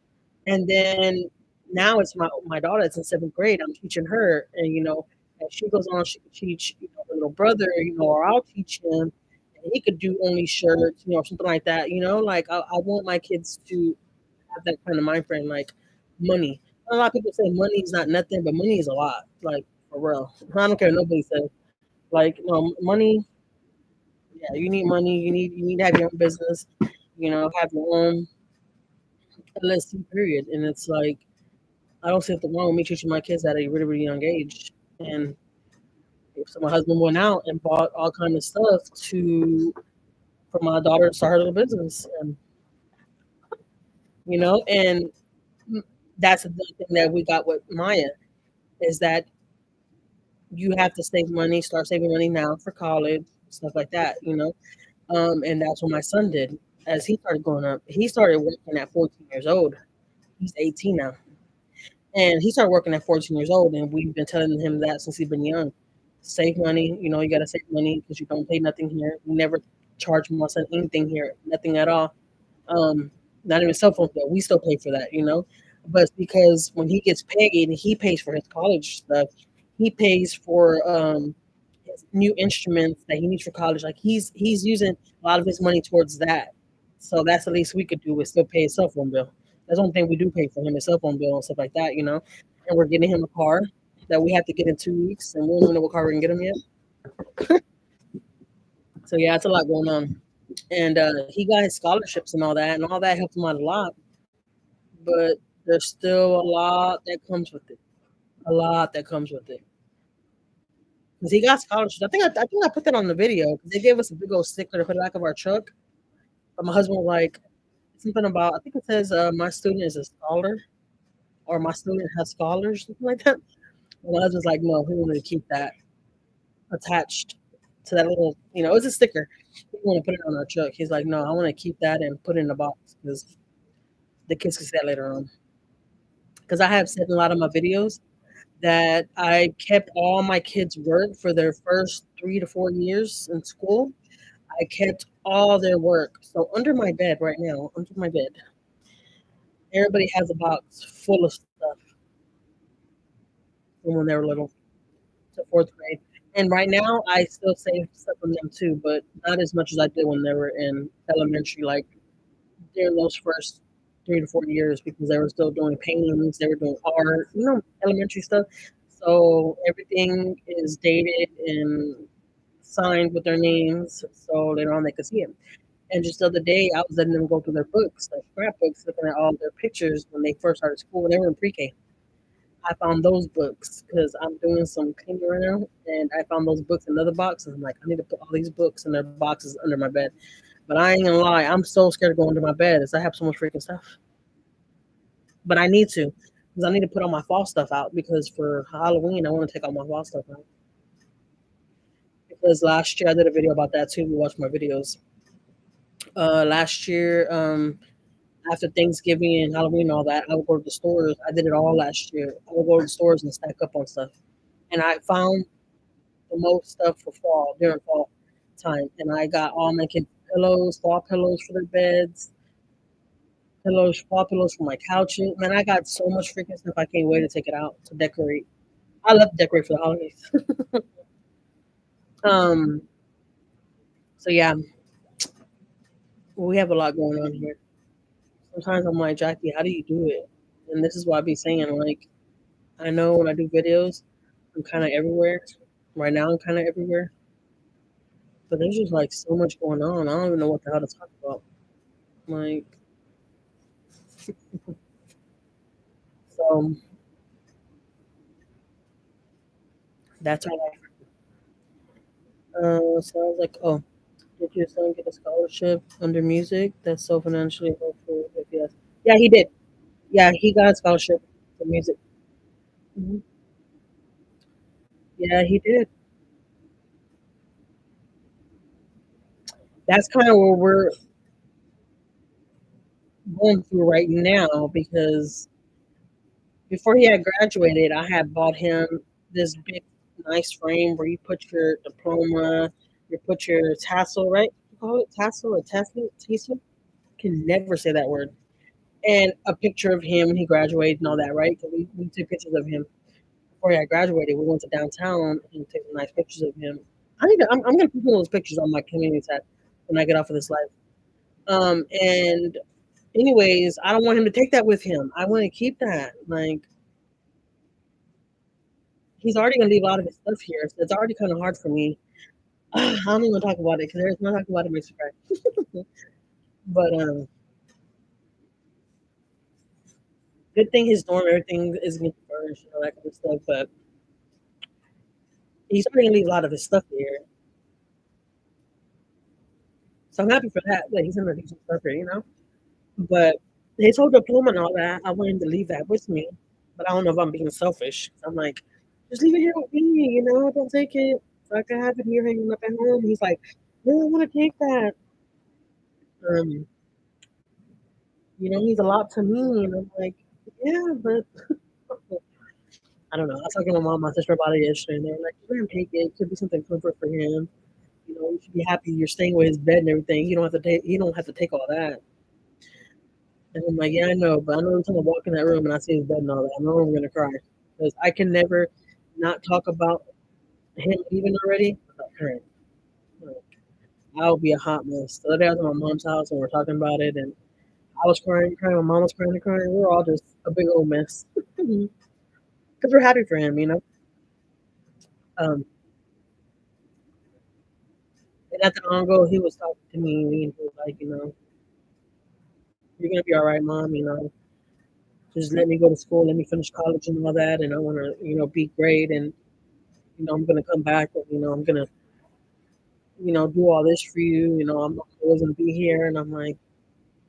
A: And then now it's my daughter that's in seventh grade. I'm teaching her, and as she goes on, she can teach her little brother, or I'll teach him, and he could do only shirts, or something like that. Like I want my kids to have that kind of mind frame, like money. A lot of people say money is not nothing, but money is a lot, like for real. I don't care what nobody says. Like money, yeah, you need money. You need to have your own business. Have your own LSC period. And it's like I don't see anything wrong with me teaching my kids at a really really young age. And so my husband went out and bought all kind of stuff to for my daughter to start her little business, and that's the thing that we got with Maiyah is that you have to save money, start saving money now for college, stuff like that. And that's what my son did as he started growing up. He started working at 14 years old. He's 18 now. And he started working at 14 years old, and we've been telling him that since he's been young. Save money, you got to save money because you don't pay nothing here. We never charge my son anything here, nothing at all. Um, Not even cell phone bill. We still pay for that. But it's because when he gets paid, he pays for his college stuff. He pays for his new instruments that he needs for college. Like he's using a lot of his money towards that. So that's the least we could do is still pay his cell phone bill. That's the only thing we do pay for him, his cell phone bill and stuff like that. And we're getting him a car that we have to get in 2 weeks, and we don't even know what car we're gonna get him yet. So yeah, it's a lot going on. And he got his scholarships and all that helped him out a lot. But there's still a lot that comes with it. A lot that comes with it. Because he got scholarships. I think I put that on the video. They gave us a big old sticker to put in the back of our truck. But my husband was like something about I think it says my student is a scholar or my student has scholars, something like that. And my husband's like, no, he wanted to keep that attached to that little, it's a sticker. He want to put it on our truck. He's like, no, I want to keep that and put it in the box because the kids can see that later on. Because I have said in a lot of my videos that I kept all my kids' work for their first 3 to 4 years in school. I kept all their work. So under my bed right now, under my bed, everybody has a box full of stuff from when they were little to fourth grade. And right now, I still save stuff from them too, but not as much as I did when they were in elementary, like during those first 3 to 4 years, because they were still doing paintings, they were doing art, elementary stuff. So everything is dated and signed with their names, so later on they could see it. And just the other day, I was letting them go through their books, their scrapbooks, looking at all their pictures when they first started school, when they were in pre-K. I found those books because I'm doing some cleaning right now, and I found those books in another box. And I'm like, I need to put all these books in their boxes under my bed. But I ain't gonna lie, I'm so scared to go under my bed as I have so much freaking stuff. But I need to because I need to put all my fall stuff out because for Halloween I want to take all my fall stuff out. Because last year I did a video about that too. We watched my videos. Last year, after Thanksgiving and Halloween and all that, I would go to the stores. I did it all last year. I would go to the stores and stack up on stuff. And I found the most stuff for fall during fall time. And I got all my kids pillows, fall pillows for their beds, pillows, fall pillows for my couches. Man, I got so much freaking stuff. I can't wait to take it out to decorate. I love to decorate for the holidays. um. So yeah, we have a lot going on here. Sometimes I'm like, Jackie, how do you do it? And this is why I be saying, like, I know when I do videos, I'm kind of everywhere. Right now, I'm kind of everywhere. But there's just like so much going on. I don't even know what the hell to talk about. Like, so that's all. Sounds like, oh, did your son get a scholarship under music? That's so financially helpful. If yes, yeah, he did. Yeah, he got a scholarship for music. Hmm. Yeah, he did. That's kind of where we're going through right now because before he had graduated, I had bought him this big, nice frame where you put your diploma, you put your tassel, right? You call it tassel or tassel? Can never say that word. And a picture of him when he graduated and all that, right? 'Cause we took pictures of him before he had graduated. We went to downtown and took nice pictures of him. I'm gonna put those pictures on my community tab when I get off of this live. And anyways, I don't want him to take that with him. I want to keep that. Like he's already gonna leave a lot of his stuff here, so it's already kind of hard for me. I don't even talk about it because there's no talking about it makes me cry. But good thing his dorm everything is getting furnished and all that kind of stuff. But he's already gonna leave a lot of his stuff here, so I'm happy for that. That he's gonna leave some stuff here, you know. But his whole diploma and all that, I want him to leave that with me. But I don't know if I'm being selfish. I'm like, just leave it here with me, you know. Don't take it. So I can have it here hanging up at home. He's like, no, I want to take that. Um, you know, means a lot to me. And I'm like, yeah, but I don't know. I was talking to my mom, my sister about it yesterday, and they're like, let him take it. It could be something comfort for him. You know, you should be happy you're staying with his bed and everything. You don't have to take. You don't have to take all that. And I'm like, yeah, I know, but I know until I walk in that room and I see his bed and all that, I know I'm gonna cry because I can never not talk about him leaving already without crying. Like, I'll be a hot mess. The other day I was at my mom's house and we're talking about it, and I was crying, crying. My mom was crying and crying. We were all just a big old mess because we're happy for him, you know. Um, and not that long ago, he was talking to me and he was like, you know, you're gonna be all right, mom. You know, just let me go to school, let me finish college and all that, and I want to, you know, be great, and you know, I'm gonna come back, and you know, I'm gonna, you know, do all this for you. You know, I'm always gonna be here, and I'm like,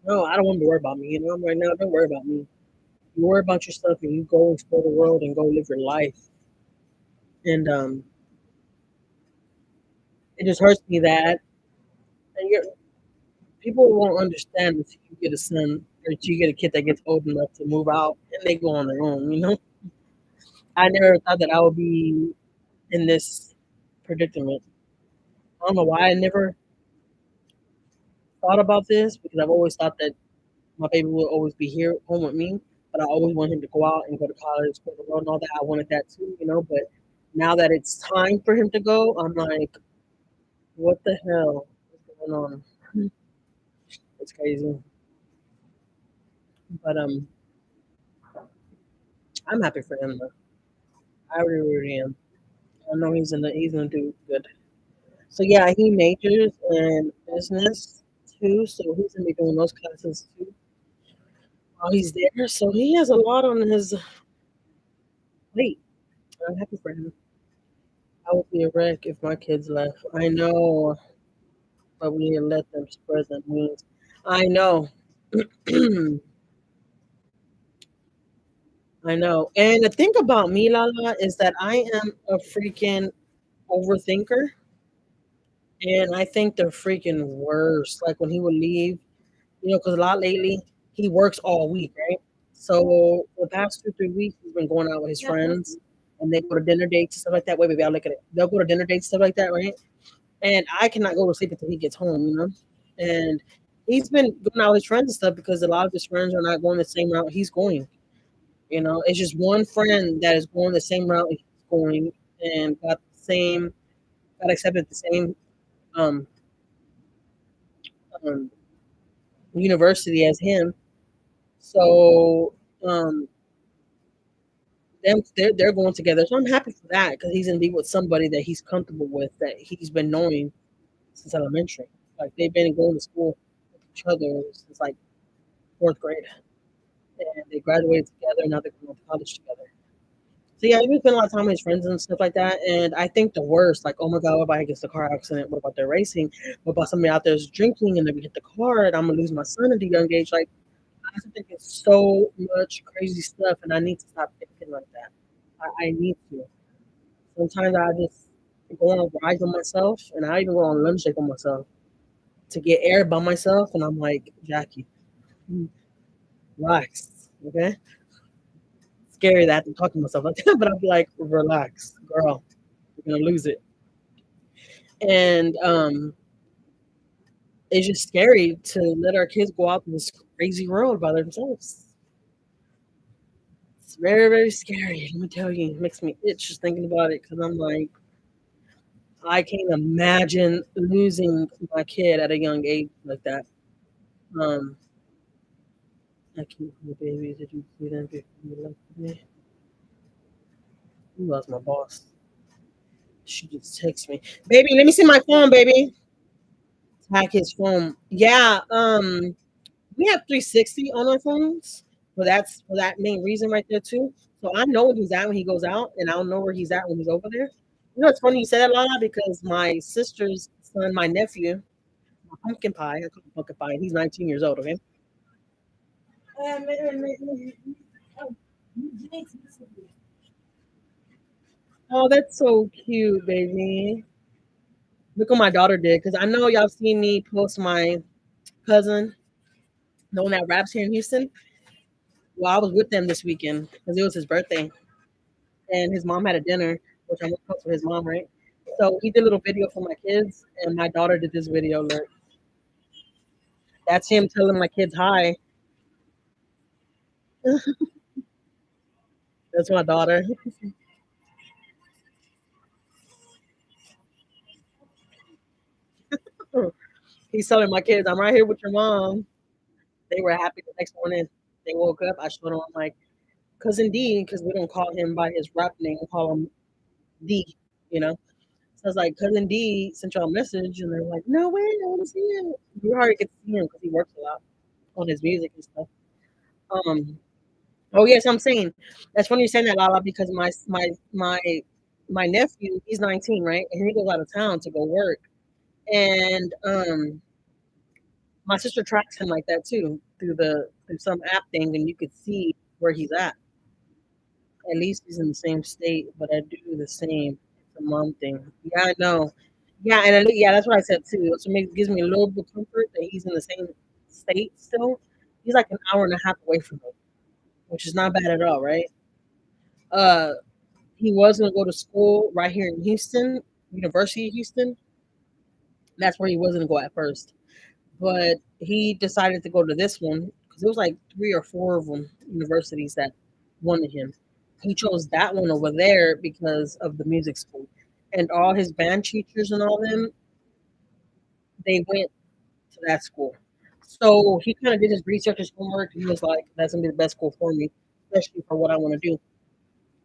A: no, I don't want to worry about me. You know, I'm like, no, don't worry about me. You worry about your stuff, and you go explore the world and go live your life. And it just hurts me that, and people won't understand until you get a son or until you get a kid that gets old enough to move out and they go on their own. You know, I never thought that I would be in this predicament. I don't know why I never thought about this because I've always thought that my baby will always be here home with me. But I always want him to go out and go to college, explore the world, and all that. I wanted that too, you know. But now that it's time for him to go, I'm like, what the hell is going on? It's crazy. But I'm happy for him though. I really, really am. I know he's gonna do good. So yeah, he majors in business too, so he's gonna be doing those classes too while he's there. So he has a lot on his plate. I'm happy for him. I would be a wreck if my kids left. I know, but we didn't let them spread their wings. I know. I know. And the thing about me, Lala, is that I am a freaking overthinker. And I think they're freaking worse. Like when he would leave, you know, because a lot lately he works all week, right? So the past 2, 3 weeks he's been going out with his friends, and they go to dinner dates and stuff like that. Wait, baby, I'll look at it. They'll go to dinner dates stuff like that, right? And I cannot go to sleep until he gets home, you know. And he's been going out with his friends and stuff because a lot of his friends are not going the same route he's going. You know, it's just one friend that is going the same route he's going and got accepted the same um, um university as him. So they're going together. So I'm happy for that because he's gonna be with somebody that he's comfortable with that he's been knowing since elementary. Like they've been going to school with each other since like fourth grade, and they graduated together. Now they're going to college together. So yeah, we spend a lot of time with his friends and stuff like that. And I think the worst, like, oh my god, what about he gets a car accident? What about their racing? What about somebody out there's drinking and then we hit the car and I'm gonna lose my son at a young age? Like I just think it's so much crazy stuff, and I need to stop thinking like that. I need to. Sometimes I just go on rides by myself, and I even go on lunch break by myself to get air by myself, and I'm like, Jackie, relax, okay? scary that I'm talking to myself like that, but I'm like, relax, girl, you're gonna lose it. And it's just scary to let our kids go out in this crazy world by themselves. It's very, very scary. Let me tell you, it makes me itch just thinking about it because I'm like, I can't imagine losing my kid at a young age like that. Um, I keep the baby. Did you see them before you left me? Who was my boss? She just texts me, baby. Let me see my phone, baby. Hack his phone. Yeah. We have 360 on our phones, but that's for that main reason right there too. So I know when he's at when he goes out, and I don't know where he's at when he's over there. You know, it's funny you said that, Lala, because my sister's son, my nephew, pumpkin pie, I call him pumpkin pie, and he's 19 years old. Okay. Oh, that's so cute, baby. Look what my daughter did, because I know y'all seen me post my cousin, the one that raps here in Houston. Well, I was with them this weekend because it was his birthday, and his mom had a dinner, which I'm close with his mom, right? So we did a little video for my kids, and my daughter did this video. Look, that's him telling my kids hi. That's my daughter. He's telling my kids, "I'm right here with your mom." They were happy the next morning. They woke up. I showed them, I'm like, cousin D, because we don't call him by his rap name. We call him D, you know? So I was like, cousin D sent y'all a message, and they're like, no way, I want to see him. We hardly get to see him because he works a lot on his music and stuff. Um, oh yes, I'm saying that's funny you're saying that, Lala, because my nephew, he's 19, right, and he goes out of town to go work, and my sister tracks him like that too through some app thing, and you could see where he's at. At least he's in the same state, but I do the same. It's a mom thing. Yeah, I know. Yeah, and yeah, that's what I said too. So it gives me a little bit of comfort that he's in the same state still. He's like an hour and a half away from me, which is not bad at all, right? Uh, he was gonna go to school right here in Houston, University of Houston. That's where he was gonna go at first, but he decided to go to this one because there was like three or four of them universities that wanted him. He chose that one over there because of the music school, and all his band teachers and all them they went to that school. So he kind of did his research, his homework. He was like, "That's gonna be the best school for me, especially for what I want to do."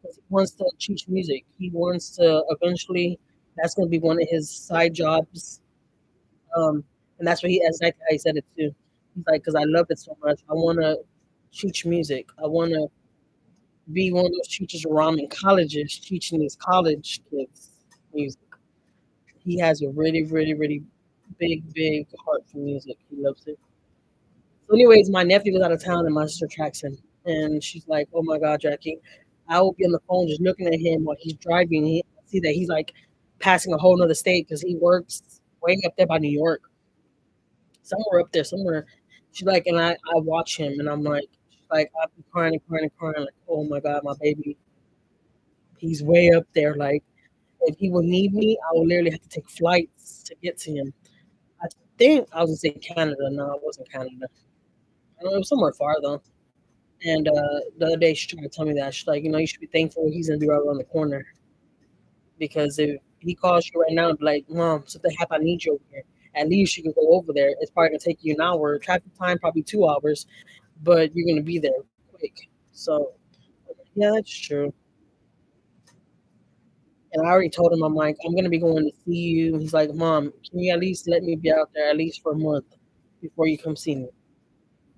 A: Because he wants to teach music. He wants to eventually. That's gonna be one of his side jobs. And that's what he exactly how he said it too. He's like, "Because I love it so much. I want to teach music. I want to be one of those teachers around in colleges teaching these college kids music." He has a really, really, really big, big heart for music. He loves it. So, anyways, my nephew was out of town and my sister tracks him. And she's like, oh my God, Jackie, I will be on the phone just looking at him while he's driving. He see that he's like passing a whole nother state because he works way up there by New York, somewhere up there, somewhere. She's like, and I watch him and I'm like, she's like, I've been crying and crying and crying. Like, oh my God, my baby, he's way up there. Like, if he would need me, I would literally have to take flights to get to him. I think I was gonna say Canada. No, it wasn't Canada. I don't know, it was somewhere far though. And the other day she tried to tell me that she's like, you should be thankful he's gonna be right around the corner because if he calls you right now and be like, Mom, something happened, I need you over here. At least you can go over there. It's probably gonna take you an hour. Traffic time probably 2 hours, but you're gonna be there quick. So yeah, that's true. And I already told him I'm like, I'm gonna be going to see you. He's like, Mom, can you at least let me be out there at least for a month before you come see me?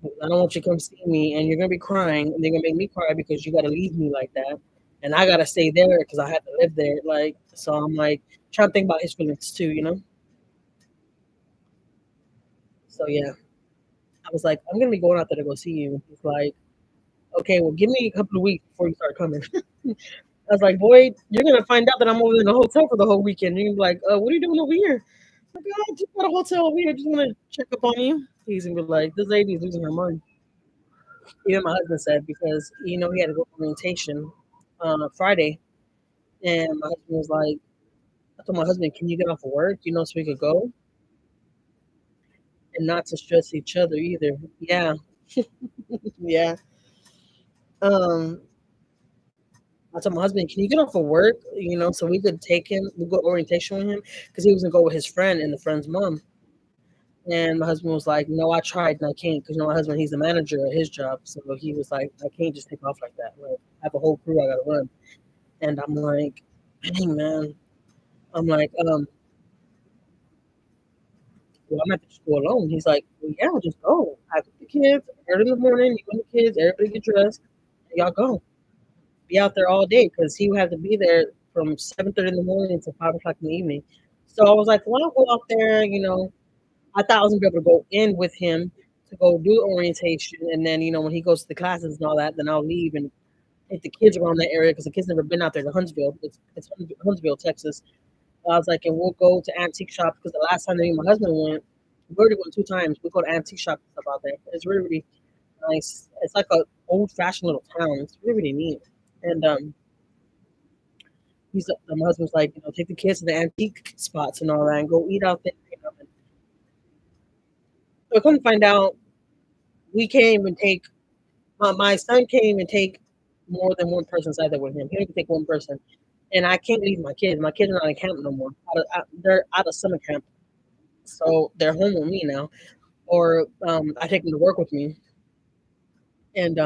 A: I don't want you to come see me and you're gonna be crying and they're gonna make me cry because you gotta leave me like that. And I gotta stay there because I have to live there. Like, so I'm like trying to think about his feelings too. So yeah. I was like, I'm gonna be going out there to go see you. He's like, okay, well give me a couple of weeks before you start coming. I was like, boy, you're gonna find out that I'm over in the hotel for the whole weekend. And you're like, what are you doing over here? I'm like, oh, I just got a hotel over here. Just wanna check up on you. He's gonna be like, this lady is losing her mind. Even my husband said because he had to go to orientation on a Friday, and my husband was like, I told my husband, "Can you get off of work, so we could go and not to stress each other either." Yeah, yeah. Um, I told my husband, "Can you get off of work, so we could take him, we go orientation with him because he was gonna go with his friend and the friend's mom." And my husband was like, "No, I tried and I can't because my husband, he's the manager at his job, so he was like, I can't just take off like that. Like, I have a whole crew I gotta run." And I'm like, "Dang man," I'm like, "Well, I'm at the school alone." He's like, "Well, yeah, just go. I put the kids early in the morning. You and the kids, everybody get dressed, and y'all go. Be out there all day because he would have to be there from 7:30 in the morning to 5 o'clock in the evening." So I was like, "Well, I'll go out there." I thought I was gonna be able to go in with him to go do orientation, and then when he goes to the classes and all that, then I'll leave and take the kids around that area because the kids never been out there to Huntsville. It's Huntsville, Texas. I was like, and we'll go to antique shops because the last time that me and my husband went, we already went 2 times. We go to antique shops and stuff out there. It's really, really nice. It's like a old fashioned little town. It's really, really neat. And my husband's like, take the kids to the antique spots and all that, and go eat out there. And so I couldn't find out. We came and take my son came and take more than one person inside there with him. He only can take one person, and I can't leave my kids. My kids are not in camp no more. They're out of summer camp, so they're home with me now. Or I take them to work with me, and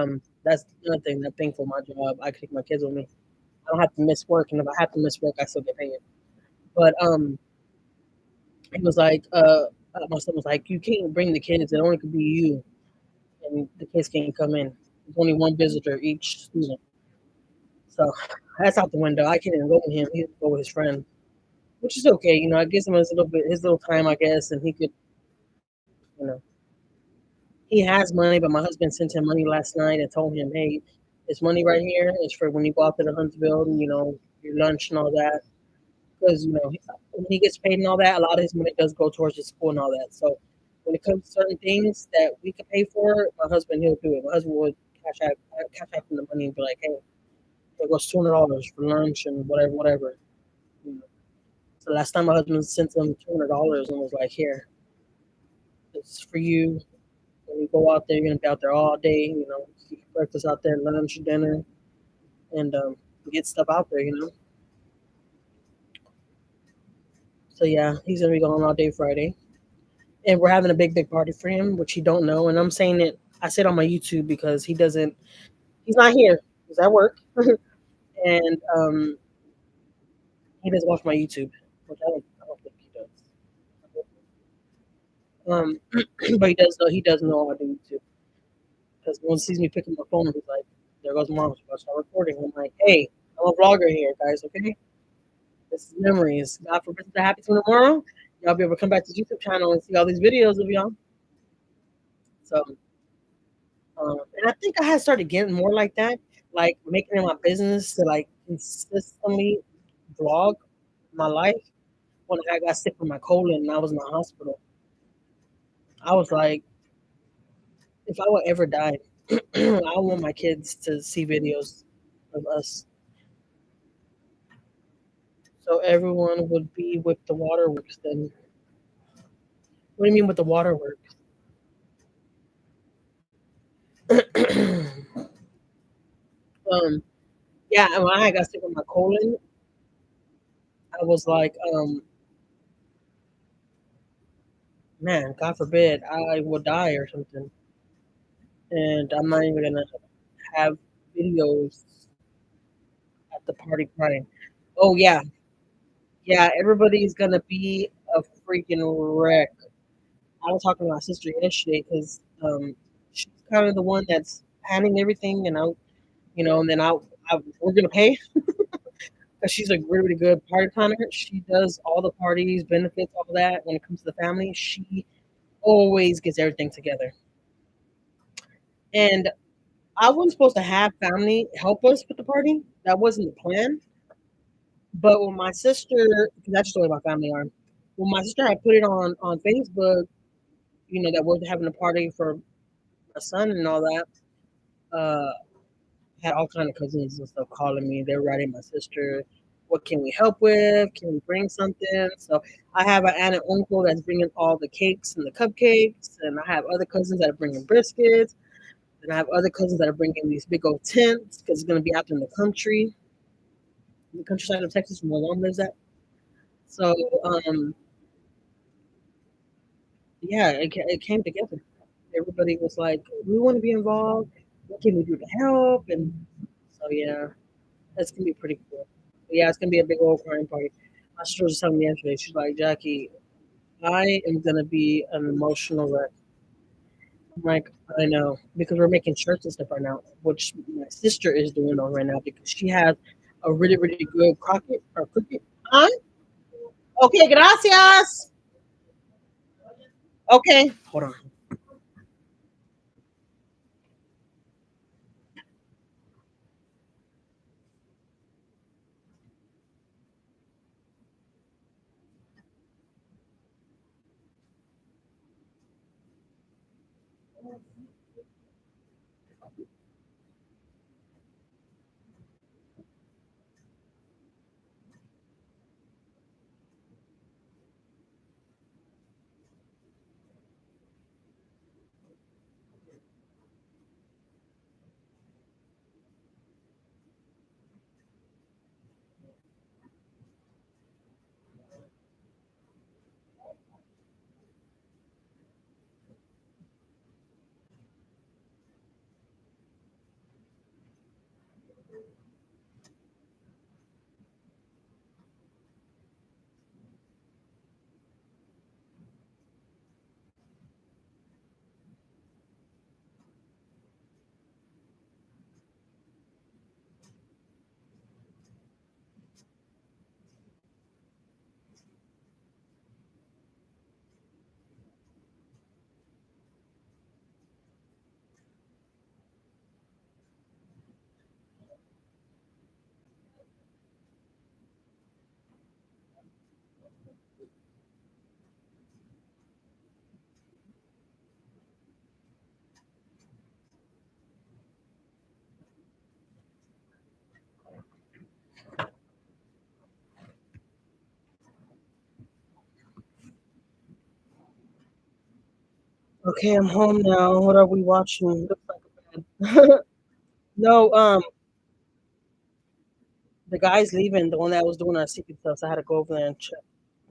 A: that's another thing. That thing for my job, I can take my kids with me. I don't have to miss work, and if I have to miss work, I still get paid. But he was like, my son was like, "You can't bring the kids. It only could be you, and the kids can't come in. There's only one visitor each student." So that's out the window. I can't even go with him. He go with his friend, which is okay. I gives him his little time, I guess, and he could, you know, he has money. But my husband sent him money last night and told him, "Hey, this money right here is for when you go out to the Huntsville, and, your lunch and all that." Because when he gets paid and all that, a lot of his money does go towards his school and all that. So when it comes to certain things that we can pay for, my husband he'll do it. My husband would cash out him the money and be like, "Hey, there goes $200 for lunch and whatever, whatever." You know. So last time my husband sent him $200 and was like, "Here, it's for you. When you go out there, you're gonna be out there all day. Eat breakfast out there, lunch, dinner, and get stuff out there. So yeah, he's gonna be going all day Friday, and we're having a big, big party for him, which he don't know. And I'm saying it. I said on my YouTube because he doesn't. He's not here. He's at work, and he doesn't watch my YouTube, which I don't think he does. Um, but he does know. He does know I do YouTube because when he sees me picking my phone, he's like, "There goes mom. She's about to start recording." I'm like, "Hey, I'm a vlogger here, guys. Okay, this is memories. God forbid that happens tomorrow. Y'all be able to come back to the YouTube channel and see all these videos of y'all." So, and I think I had started getting more like that, like making it my business to like consistently vlog my life. When I got sick with my colon and I was in the hospital, I was like, if I would ever die, I want my kids to see videos of us, so everyone would be with the waterworks. Then, what do you mean with the waterworks? um, yeah, and when I got sick with my colon, I was like, man, God forbid I would die or something, and I'm not even gonna have videos at the party crying. Oh yeah, yeah, everybody's gonna be a freaking wreck. I was talking to my sister yesterday because she's kind of the one that's planning everything, and and then we're gonna pay because she's a really, really good party planner. She does all the parties, benefits, all that. When it comes to the family, she always gets everything together. And I wasn't supposed to have family help us with the party. That wasn't the plan. But when my sister, because that's just the way my family are. When my sister had put it on Facebook, that we're having a party for my son and all that. uh, had all kind of cousins and stuff calling me. They're writing my sister. What can we help with? Can we bring something? So I have an aunt and uncle that's bringing all the cakes and the cupcakes, and I have other cousins that are bringing briskets, and I have other cousins that are bringing these big old tents because it's gonna be out in the countryside of Texas, where my mom lives at. So yeah, it came together. Everybody was like, "We want to be involved. What can we do to help?" And so yeah, that's gonna be pretty cool. But yeah, it's gonna be a big old crying party. My sister was telling me yesterday. She's like, "Jackie, I am gonna be an emotional wreck." I'm like, I know because we're making shirts and stuff right now, which my sister is doing on right now because she has a really good crockett or cookie. Huh? Okay, gracias. Okay, hold on. Okay, I'm home now. What are we watching? Looks like a bed. No, the guy's leaving. The one that was doing our secret stuff. So I had to go over there and check,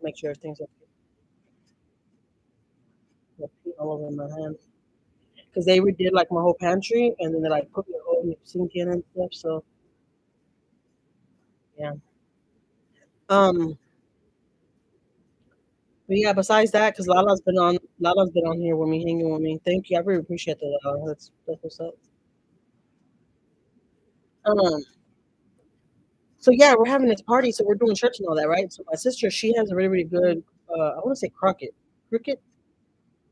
A: make sure everything's okay. Got pee all over my hand because they redid like my whole pantry, and then they like put the whole sink in and stuff. So yeah. Um. But yeah. Besides that, because Lala's been on here with me, hanging with me. Thank you. I really appreciate that, Lala. That's what's up. Um. So yeah, we're having this party, so we're doing church and all that, right? So my sister, she has a really good. I want to say crockett, cricket.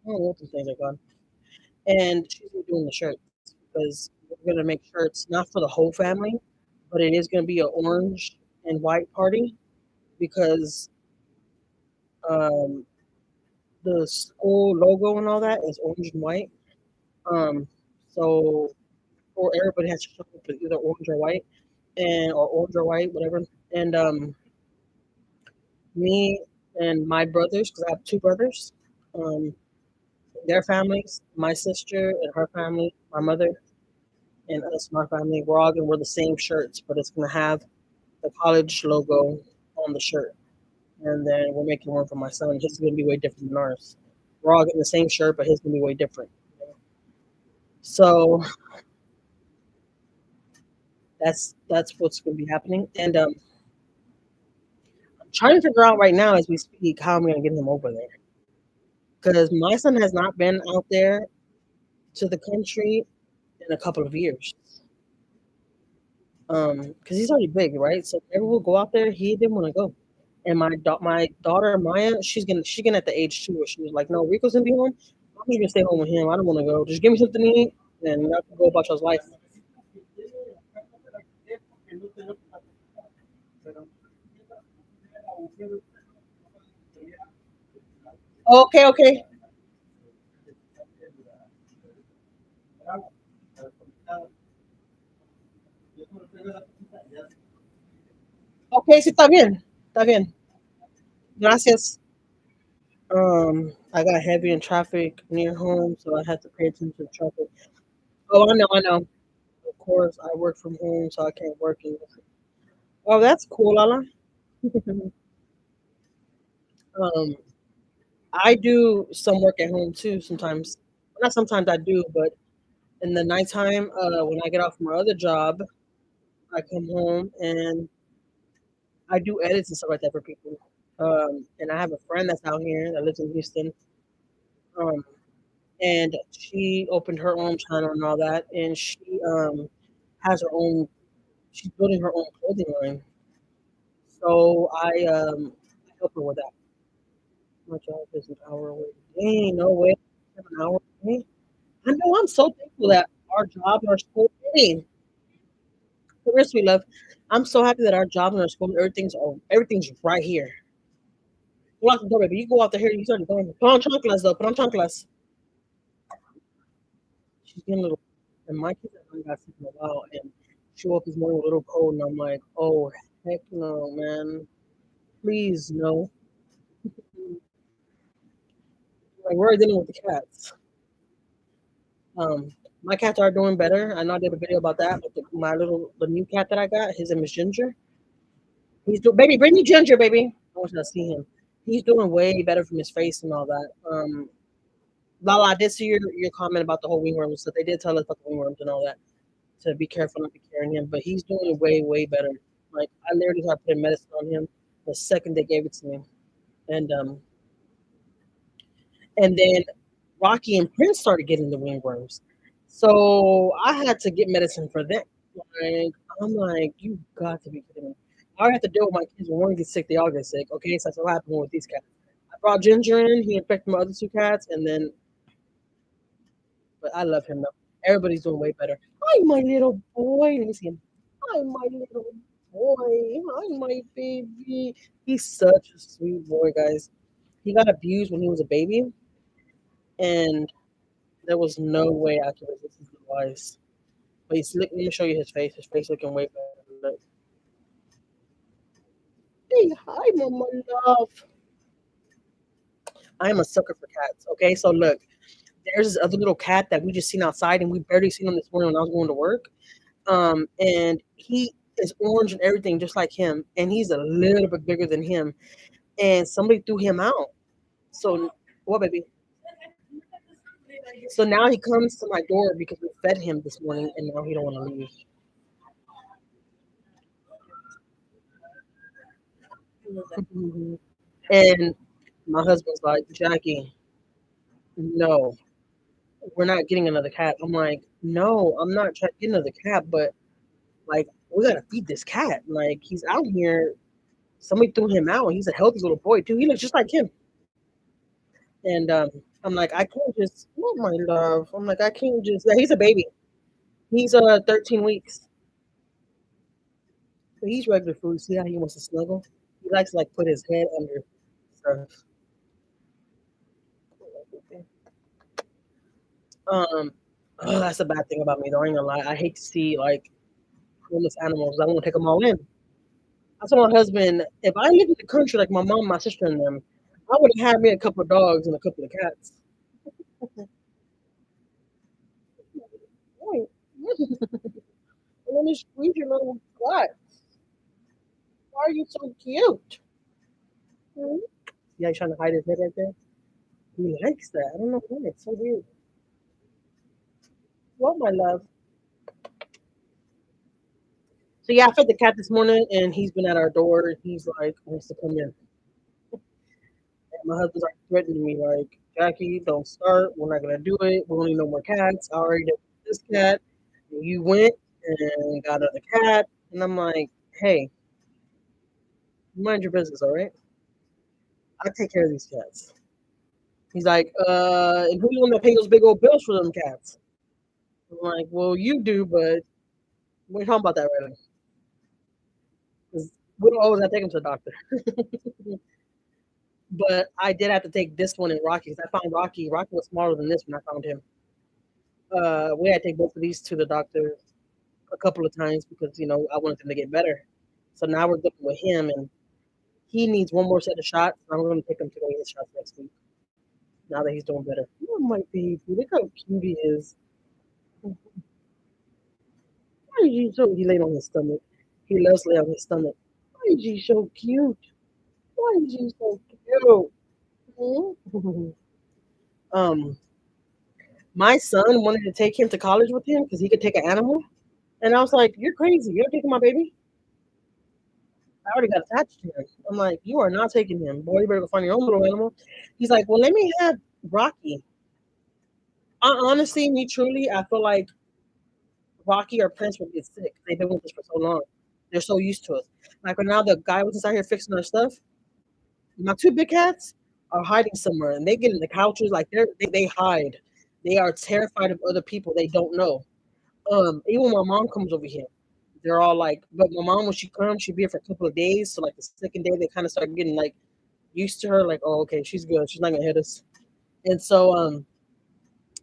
A: I don't know what these things are called. And she's gonna be doing the shirts because we're gonna make shirts not for the whole family, but it is gonna be an orange and white party because um, the school logo and all that is orange and white. Um, so or everybody has to show up with either orange or white or orange or white, whatever. And me and my brothers, because I have two brothers, um, their families, my sister and her family, my mother and us, my family, we're all gonna wear the same shirts, but it's gonna have the college logo on the shirt. And then we're making one for my son. His is gonna be way different than ours. We're all getting the same shirt, but his gonna be way different. So that's what's gonna be happening. And I'm trying to figure out right now as we speak how I'm gonna get him over there. Because my son has not been out there to the country in a couple of years. Because he's already big, right? So whenever we'll go out there, he didn't want to go. And my daughter Maya, she's getting at the age too where she was like, no, Rico's gonna be home. I'm gonna stay home with him. I don't want to go. Just give me something to eat, and y'all can go about your life. Okay, okay. Okay, sí, está bien. Está bien. Gracias. I got heavy in traffic near home, so I had to pay attention to traffic. Oh, I know, I know. Of course, I work from home, so I can't work in. Oh, that's cool, Lala. um, I do some work at home too sometimes. Not sometimes I do, but in the nighttime, when I get off my other job, I come home and I do edits and stuff like that for people. And I have a friend that's out here that lives in Houston. Um, and she opened her own channel and all that, and she has her own. She's building her own clothing line. So I help her with that. My job is an hour away. Dang, no way, an hour away. I know. I'm so thankful that our jobs are so big. The rest we love. I'm so happy that our jobs and our school, everything's right here. Go out the door, baby. You go out there here. You start going. Put on chanclas though. Put on chanclas. She's getting a little. And my kids haven't got sick in a while, and she woke this morning with a little cold, and I'm like, oh heck no, man. Please no. Like we're dealing with the cats. Um, my cats are doing better. I know I did a video about that, but the new cat that I got, his name is Ginger. Baby, bring me Ginger, baby. I want you to see him. He's doing way better from his face and all that. Lala, I did see your comment about the whole wingworm stuff. They did tell us about the wingworms and all that to be careful not to carry him, but he's doing way better. Like I literally started putting medicine on him the second they gave it to me, and then Rocky and Prince started getting the wingworms, so I had to get medicine for them. Like I'm like, you got to be kidding me. I have to deal with my kids when one gets sick, they all get sick. Okay, so that's what happened with these cats. I brought Ginger in, he infected my other two cats, and then but I love him though. Everybody's doing way better. Hi, my little boy. Let me see him. Hi, my little boy. Hi, my baby. He's such a sweet boy, guys. He got abused when he was a baby, and there was no way I could resist his advice. But let me show you his face. His face looking way better. Look. Hey, hi, mama love. I am a sucker for cats. Okay, so look, there's this other little cat that we just seen outside, and we barely seen him this morning when I was going to work. And he is orange and everything, just like him, and he's a little bit bigger than him. And somebody threw him out. So what, baby? So now he comes to my door because we fed him this morning, and now he don't want to leave. And my husband's like, Jackie, no, we're not getting another cat. I'm like, no, I'm not trying to get another cat, but like, we gotta feed this cat. Like, he's out here. Somebody threw him out. He's a healthy little boy too. He looks just like him. And I'm like, I can't just, oh my love. I'm like, I can't just. Yeah, he's a baby. He's 13 weeks. But he's regular food. See how he wants to snuggle? He likes to like put his head under stuff. Um, oh, that's a bad thing about me. Though I ain't gonna lie. I hate to see like homeless animals. I want to take them all in. I told my husband, if I lived in the country like my mom, my sister, and them, I would have had me a couple of dogs and a couple of cats. Right. Let me squeeze your little butt. Why are you so cute? Hmm? Yeah, he's trying to hide his head right there. He likes that. I don't know why. It's so weird. Well, my love. So yeah, I fed the cat this morning, and he's been at our door. He's like wants to come in. And my husband's like threatening me, like Jackie, don't start. We're not gonna do it. We don't need no more cats. I already did this cat. And you went and got another cat, and I'm like, hey, mind your business, all right? I take care of these cats. He's like, and who you want to pay those big old bills for them cats? I'm like, well, you do, but we're talking about that right now. 'Cause we don't always have to take them to the doctor. But I did have to take this one in Rocky because I found Rocky. Rocky was smaller than this when I found him. We had to take both of these to the doctor a couple of times because I wanted him to get better. So now we're looking with him, and he needs one more set of shots. I'm going to take him to go get his shots next week. Now that he's doing better. Oh my baby, look how cute he is. Why is he so? He laid on his stomach. He loves lay on his stomach. Why is he so cute? Why is he so cute? Mhm. um, my son wanted to take him to college with him because he could take an animal, and I was like, "You're crazy! You're taking my baby." I already got attached to him. I'm like, "You are not taking him, boy. You better go find your own little animal." He's like, "Well, let me have Rocky." Honestly, me truly, I feel like Rocky or Prince would get sick. They've been with us for so long. They're so used to us. Like when now the guy was just out here fixing our stuff. My two big cats are hiding somewhere, and they get in the couches like they hide. They are terrified of other people they don't know. Even when my mom comes over here, they're all like, but my mom when she comes, she'll be here for a couple of days. So like the second day, they kind of start getting like used to her. Like, oh, okay, she's good. She's not gonna hit us. And so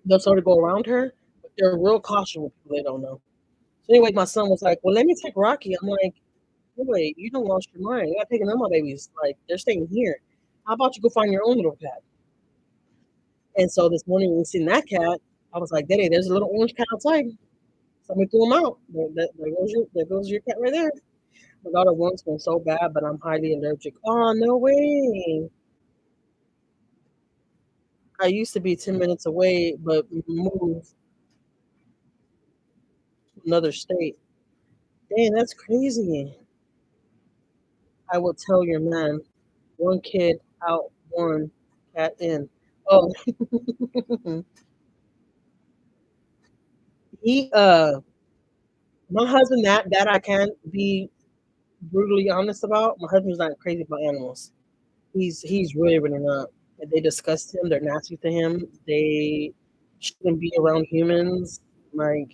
A: they'll sort of go around her, but they're real cautious with people they don't know. So anyway, my son was like, "Well, let me take Rocky." I'm like, "Wait, you don't lost your mind. You're not taking none of my babies. Like they're staying here. How about you go find your own little cat?" And so this morning when we seen that cat, I was like, "Daddy, there's a little orange cat outside. Somebody threw him out. There goes your cat right there." My daughter wants one so bad, but I'm highly allergic. Oh no way! I used to be 10 minutes away, but moved to another state. Dang, that's crazy. I will tell your man. One kid out, one cat in. Oh, he my husband that I can't be brutally honest about. My husband's not crazy about animals. He's really not. They disgust him. They're nasty to him. They shouldn't be around humans. Like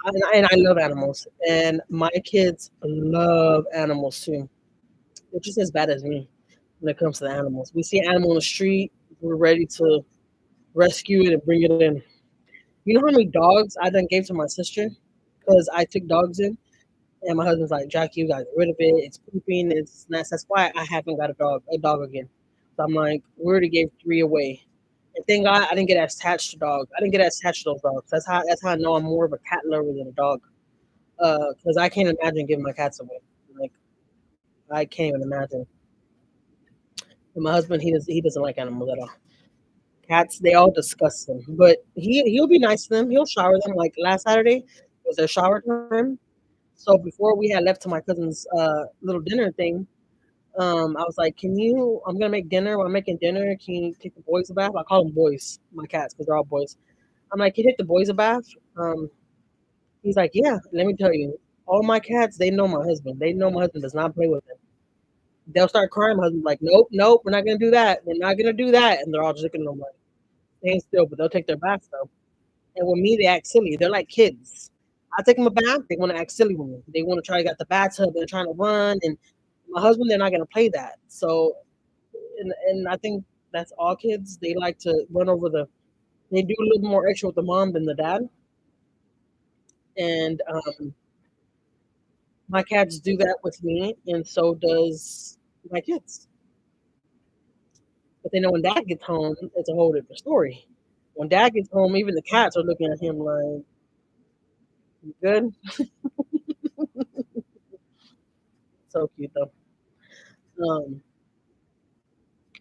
A: and I love animals, and my kids love animals too. They're just as bad as me when it comes to the animals. We see an animal on the street, we're ready to rescue it and bring it in. You know how many dogs I done gave to my sister because I took dogs in, and my husband's like, "Jackie, you gotta get rid of it. It's pooping. It's nasty." That's why I haven't got a dog again. So I'm like, we already gave three away. And thank God I didn't get attached to dogs. I didn't get attached to those dogs. That's how I know I'm more of a cat lover than a dog. Because I can't imagine giving my cats away. Like I can't even imagine. And my husband, he doesn't like animals at all. Cats, they all disgust him. But he'll be nice to them. He'll shower them. Like last Saturday was their shower time. So before we had left to my cousin's little dinner thing, I was like, "Can you? I'm gonna make dinner. While I'm making dinner, can you take the boys a bath?" I call them boys, my cats, because they're all boys. I'm like, "Can you take the boys a bath?" He's like, "Yeah." Let me tell you, all my cats, they know my husband. They know my husband does not play with them. They'll start crying. My husband's like, "Nope, nope, we're not gonna do that. We're not gonna do that." And they're all just looking at them like, staying still, but they'll take their baths though. And with me, they act silly. They're like kids. I take them a bath, they want to act silly with me. They want to try to get the bathtub. They're trying to run, and my husband, they're not gonna play that. So, and I think that's all kids. They like to run over the. They do a little more extra with the mom than the dad, and my cats do that with me, and so does my kids. But they know when dad gets home, it's a whole different story. When dad gets home, even the cats are looking at him like, "You good?" So cute though. Um,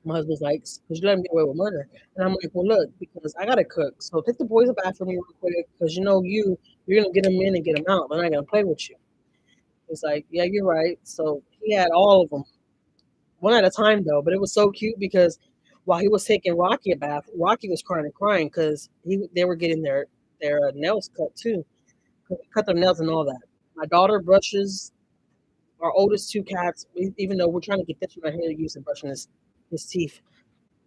A: my husband's like, "Cause you let him get away with murder," and I'm like, "Well, look, because I gotta cook. So take the boys a bath for me real quick, cause you're gonna get them in and get them out. They're not gonna play with you." He's like, "Yeah, you're right." So he had all of them, one at a time though. But it was so cute because while he was taking Rocky a bath, Rocky was crying and crying because they were getting their nails cut too, cut their nails and all that. My daughter brushes our oldest two cats, even though we're trying to get this one right here used to brushing his teeth.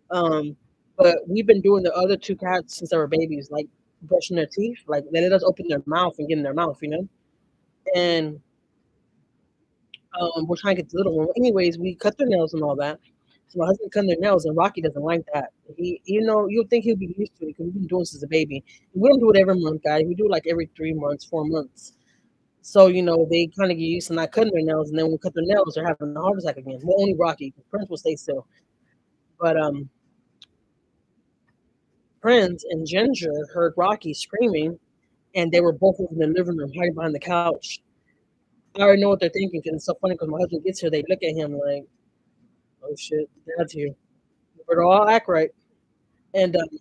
A: Um, but we've been doing the other two cats since they were babies, like brushing their teeth. Like they let us open their mouth and get in their mouth. And we're trying to get the little one. Anyways, we cut their nails and all that. my husband cutting their nails, and Rocky doesn't like that. You'd think he'll be used to it because we've been doing this since a baby. We don't do it every month, guys. We do it like every 3 months, 4 months. So they kind of get used to not cutting their nails, and then when we cut their nails, they're having a heart attack again. Well, only Rocky. Prince will stay still, but Prince and Ginger heard Rocky screaming, and they were both in the living room, hiding behind the couch. I already know what they're thinking because it's so funny. Because my husband gets here, they look at him like, "Oh shit, Dad's here." But they all act right, and they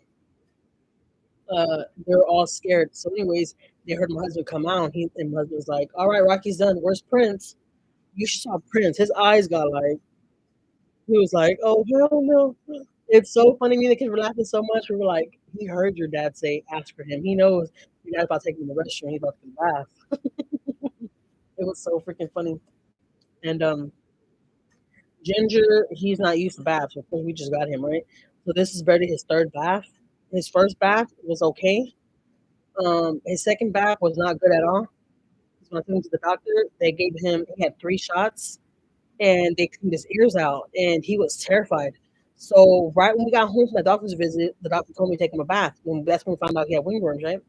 A: were all scared. So, anyways, they heard my husband come out. And my husband was like, "All right, Rocky's done. Where's Prince?" You should saw Prince. His eyes got like he was like, "Oh hell no!" It's so funny. Me and the kids were laughing so much. We were like, "He heard your dad say, ask for him. He knows your dad's about to take him to the restroom. He's about to laugh." It was so freaking funny. And Ginger, he's not used to baths. Of course, we just got him right. So this is barely his third bath. His first bath was okay. His second bath was not good at all. When I took him to the doctor, they gave him. He had 3 shots, and they cleaned his ears out, and he was terrified. So right when we got home from the doctor's visit, the doctor told me to take him a bath. And that's when we found out he had wingworms, right?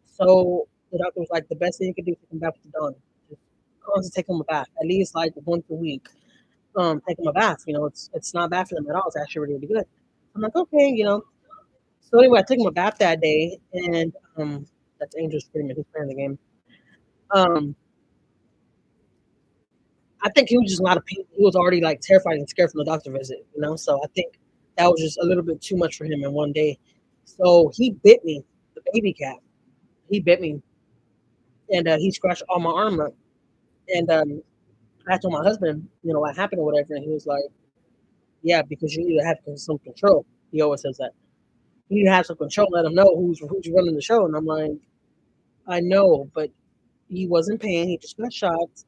A: So the doctor was like, the best thing you could do is take him back to the dawn. Just constantly take him a bath, at least like once a week. Take him a bath. It's not bad for them at all. It's actually really, really good. I'm like, okay. So anyway, I took him a bath that day, and that's Angel screaming. He's playing the game. Um, I think he was just a lot of pain. He was already like terrified and scared from the doctor visit. So I think that was just a little bit too much for him in one day. So he bit me, the baby cat. He bit me, and he scratched all my arm up. And I told my husband, what happened or whatever, and he was like, "Yeah, because you need to have some control." He always says that. You need to have some control. Let him know who's running the show. And I'm like, I know, but he wasn't paying. He just got shots.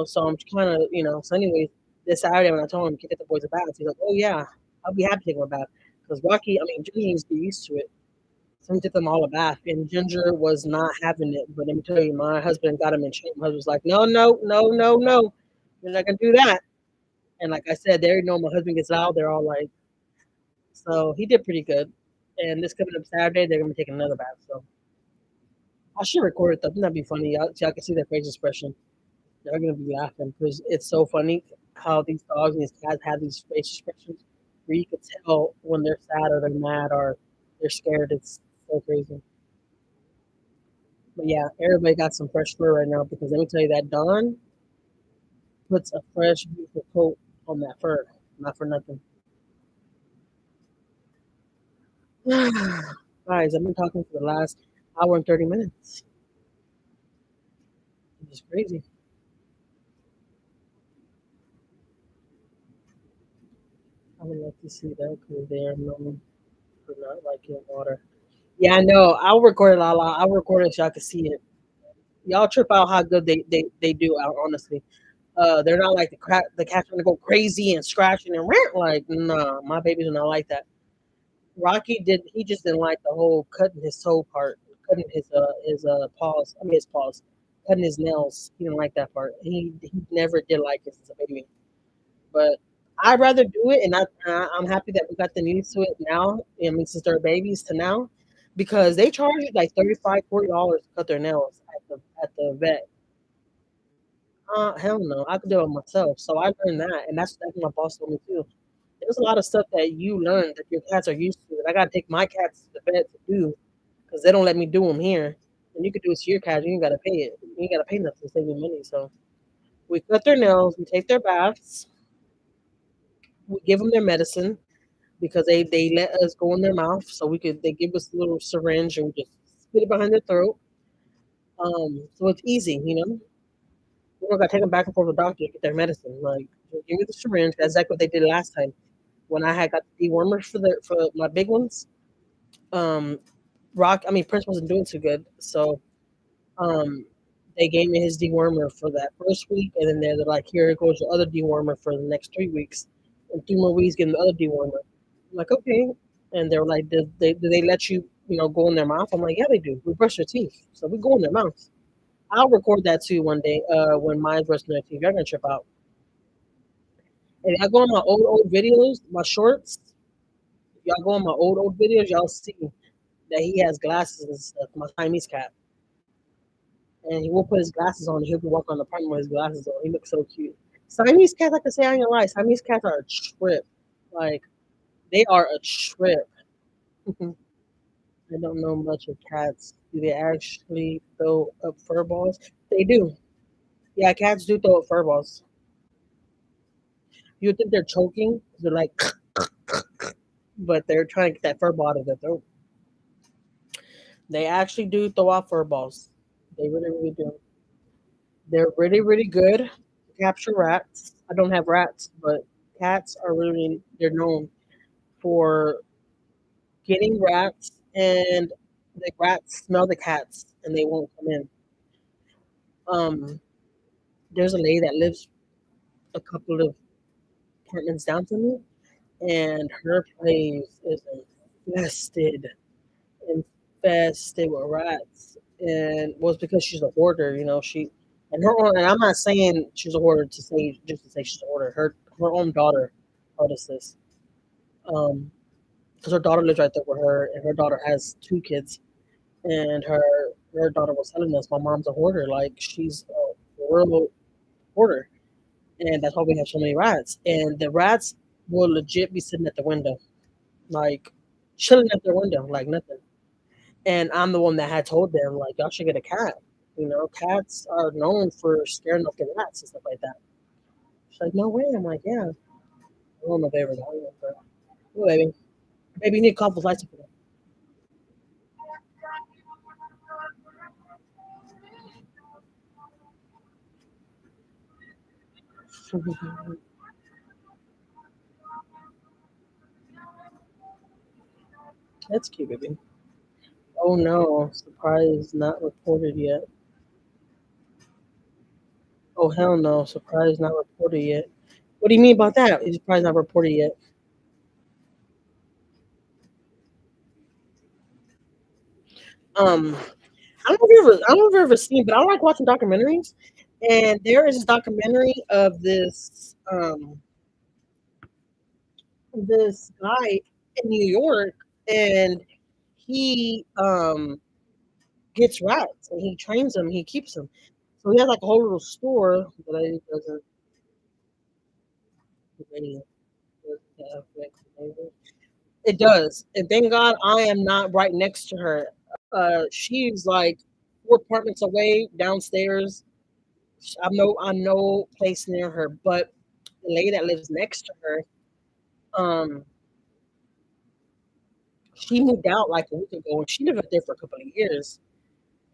A: So I'm kind of, So anyways, this Saturday when I told him to get the boys a bath, he's like, "Oh yeah, I'll be happy to take him a bath." Because Rocky, I mean, Ginger needs to get used to it. So he took them all a bath, and Ginger was not having it. But let me tell you, my husband got him in shape. My husband was like, "No, no, no, no, no, you're not gonna do that." And like I said, they know my husband gets loud. They're all like, so he did pretty good. And this coming up Saturday, they're gonna be taking another bath. So I should record it though. That'd be funny. Y'all can see their face expression. They're gonna be laughing because it's so funny how these dogs and these cats have these face expressions where you can tell when they're sad or they're mad or they're scared. It's so crazy. But yeah, everybody got some fresh fur right now because let me tell you that Dawn puts a fresh, beautiful coat on that fur. Not for nothing. Guys, I've been talking for the last hour and 30 minutes. It's crazy. I would like to see that because they are known for not liking water. Yeah, I know. I'll record it all out. I'll record it so y'all can see it. Y'all trip out how good they do out, honestly. They're not like the cats gonna go crazy and scratching and rant like nah, my babies are not like that. Rocky did he just didn't like the whole cutting his toe part, cutting his paws. I mean his paws, cutting his nails. He didn't like that part. He never did like it since a baby. But I'd rather do it, and I'm happy that we got them used to it now. I mean, since they're babies to now, because they charge you like $35, $40 to cut their nails at the vet. Hell no, I could do it myself. So I learned that, and that's what my boss told me too. There's a lot of stuff that you learn that your cats are used to. That I gotta take my cats to the vet to do because they don't let me do them here. And you can do it to your cats. You ain't gotta pay it. You ain't gotta pay nothing to save you money. So we cut their nails. We take their baths. We give them their medicine because they let us go in their mouth, so they give us a little syringe and we just spit it behind their throat. So it's easy. We don't got to take them back and forth to the doctor to get their medicine. Like, just give me the syringe. That's exactly what they did last time when I had got the dewormers for my big ones. Um, Prince wasn't doing too good, so um, they gave me his dewormer for that first week, and then they're like, "Here goes your other dewormer for the next 3 weeks, and 3 more weeks getting the other dewormer." I'm like, "Okay," and they're like, "Do they let you go in their mouth?" I'm like, "Yeah, they do. We brush their teeth, so we go in their mouth." I'll record that too one day. When mine's brushing their teeth, you're gonna trip out. If y'all go on my old videos, my shorts, if y'all go on my old videos, y'all see that he has glasses and stuff. My Siamese cat, and he will put his glasses on. And he'll be walking on the apartment with his glasses on. He looks so cute. Siamese cats, I can say I ain't gonna lie. Siamese cats are a trip. Like they are a trip. I don't know much of cats. Do they actually throw up fur balls? They do. Yeah, cats do throw up fur balls. You would think they're choking. They're like, but they're trying to get that fur ball out of their throat. They actually do throw out fur balls. They really, really do. They're really, really good to capture rats. I don't have rats, but cats are really, they're known for getting rats, and the rats smell the cats and they won't come in. Um, there's a lady that lives a couple of apartments down from me, and her place is infested, infested with rats. And was because she's a hoarder, she and her own. And I'm not saying she's a hoarder to say just to say she's a hoarder. Her own daughter noticed this, because her daughter lives right there with her, and her daughter has two kids. And her daughter was telling us, "My mom's a hoarder. Like she's a real hoarder." And that's why we have so many rats. And the rats will legit be sitting at the window, like chilling at their window, like nothing. And I'm the one that had told them, like, y'all should get a cat. Cats are known for scaring off the rats and stuff like that. She's like, no way. I'm like, yeah. I don't know if they ever got one, but oh, baby. Maybe you need a couple lights for that. That's cute, baby. Oh no, surprise not reported yet. Oh hell no, surprise not reported yet. What do you mean about that? Is surprise not reported yet? Um, I don't know if you've ever seen, but I like watching documentaries. And there is this documentary of this guy in New York, and he gets rats and he trains them, he keeps them. So he has like a whole little store that I doesn't have any it does. And thank God I am not right next to her. She's like 4 apartments away downstairs. I'm no place near her, but the lady that lives next to her, um, she moved out like a week ago, and she lived up there for a couple of years.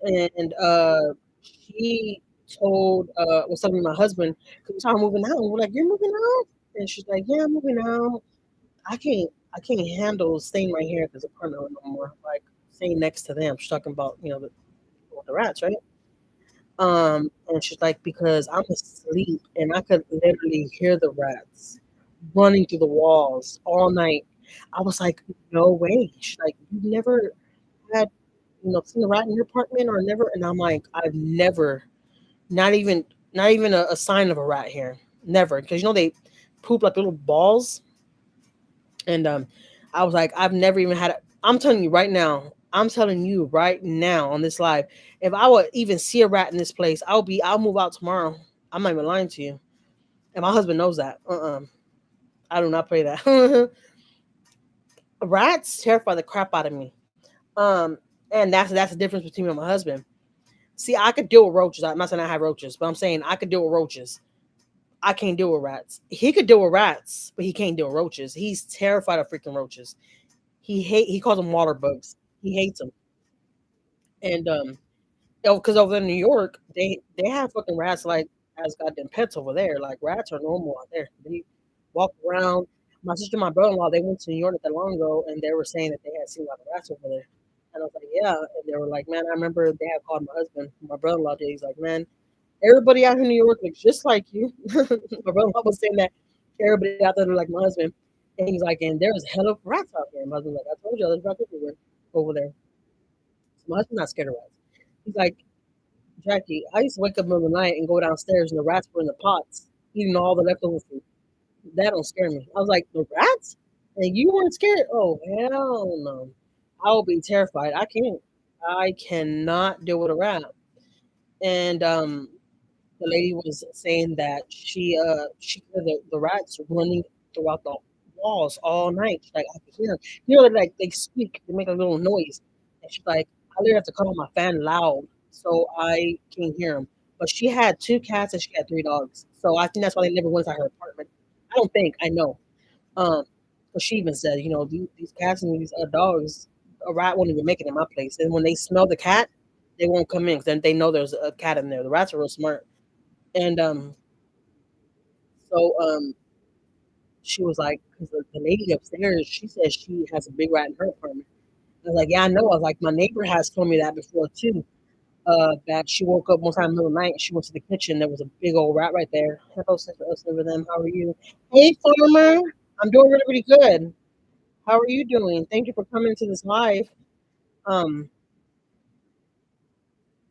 A: And she told was telling my husband, because we started moving out, and we're like, "You're moving out?" And she's like, "Yeah, I'm moving out. I can't handle staying right here at this apartment no more. Like staying next to them." She's talking about the rats, right? And she's like, because I'm asleep and I could literally hear the rats running through the walls all night. I was like, no way. She's like, you've never had, seen a rat in your apartment or never? And I'm like, I've never, not even, not even a sign of a rat here. Never. Because, they poop like little balls. And I was like, I've never even had it. I'm telling you right now on this live, if I would even see a rat in this place, I'll move out tomorrow. I'm not even lying to you. And my husband knows that. I do not play that. Rats terrify the crap out of me. And that's the difference between me and my husband. See, I could deal with roaches. I'm not saying I have roaches, but I'm saying I could deal with roaches. I can't deal with rats. He could deal with rats, but he can't deal with roaches. He's terrified of freaking roaches. He calls them water bugs. He hates them. And because over in New York, they have fucking rats like as goddamn pets over there. Like rats are normal out there. They walk around. My sister and my brother in law, they went to New York not that long ago, and they were saying that they had seen a lot of rats over there. And I was like, yeah. And they were like, man, I remember they had called my husband. My brother in law did. He's like, man, everybody out here in New York looks just like you. My brother in law was saying that everybody out there look like my husband. And he's like, and there's hella rats out there. My husband's like, I told you, there's rats everywhere over there. So my husband's not scared of rats. He's like, Jackie, I used to wake up in the middle of the night and go downstairs and the rats were in the pots eating all the leftover food. That don't scare me. I was like, the rats? And you weren't scared? Oh, hell no. I will be terrified. I can't. I cannot deal with a rat. And the lady was saying that she heard the rats running throughout the walls all night. She's like, I could hear them. You know, like they squeak, they make a little noise. And she's like, I literally have to cut on my fan loud so I can hear them. But she had two cats and she had three dogs. So I think that's why they never went to her apartment. I don't think, I know. Um, but she even said, these cats and these dogs, a rat won't even make it in my place. And when they smell the cat, they won't come in because then they know there's a cat in there. The rats are real smart. And so she was like, because the lady upstairs, she says she has a big rat in her apartment. I was like, yeah, I know. I was like, my neighbor has told me that before too. That she woke up one time in the middle of the night. She went to the kitchen. There was a big old rat right there. Hello, sister, us over them. How are you? Hey, farmer. I'm doing really, really good. How are you doing? Thank you for coming to this live. Um,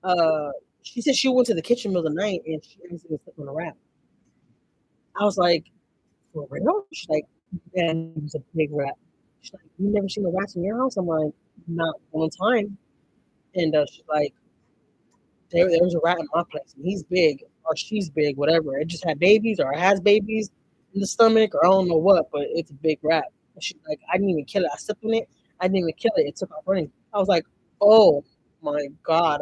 A: uh, she said she went to the kitchen in the middle of the night and she accidentally stepped on a rat. I was like, for real? She's like, and it was a big rat. She's like, you never seen a rat in your house? I'm like, not one time. And she's like, there was a rat in my place, and he's big, or she's big, whatever. It just had babies, or it has babies in the stomach, or I don't know what, but it's a big rat. And she's like, I didn't even kill it. I stepped on it. I didn't even kill it. It took off running. I was like, oh my God.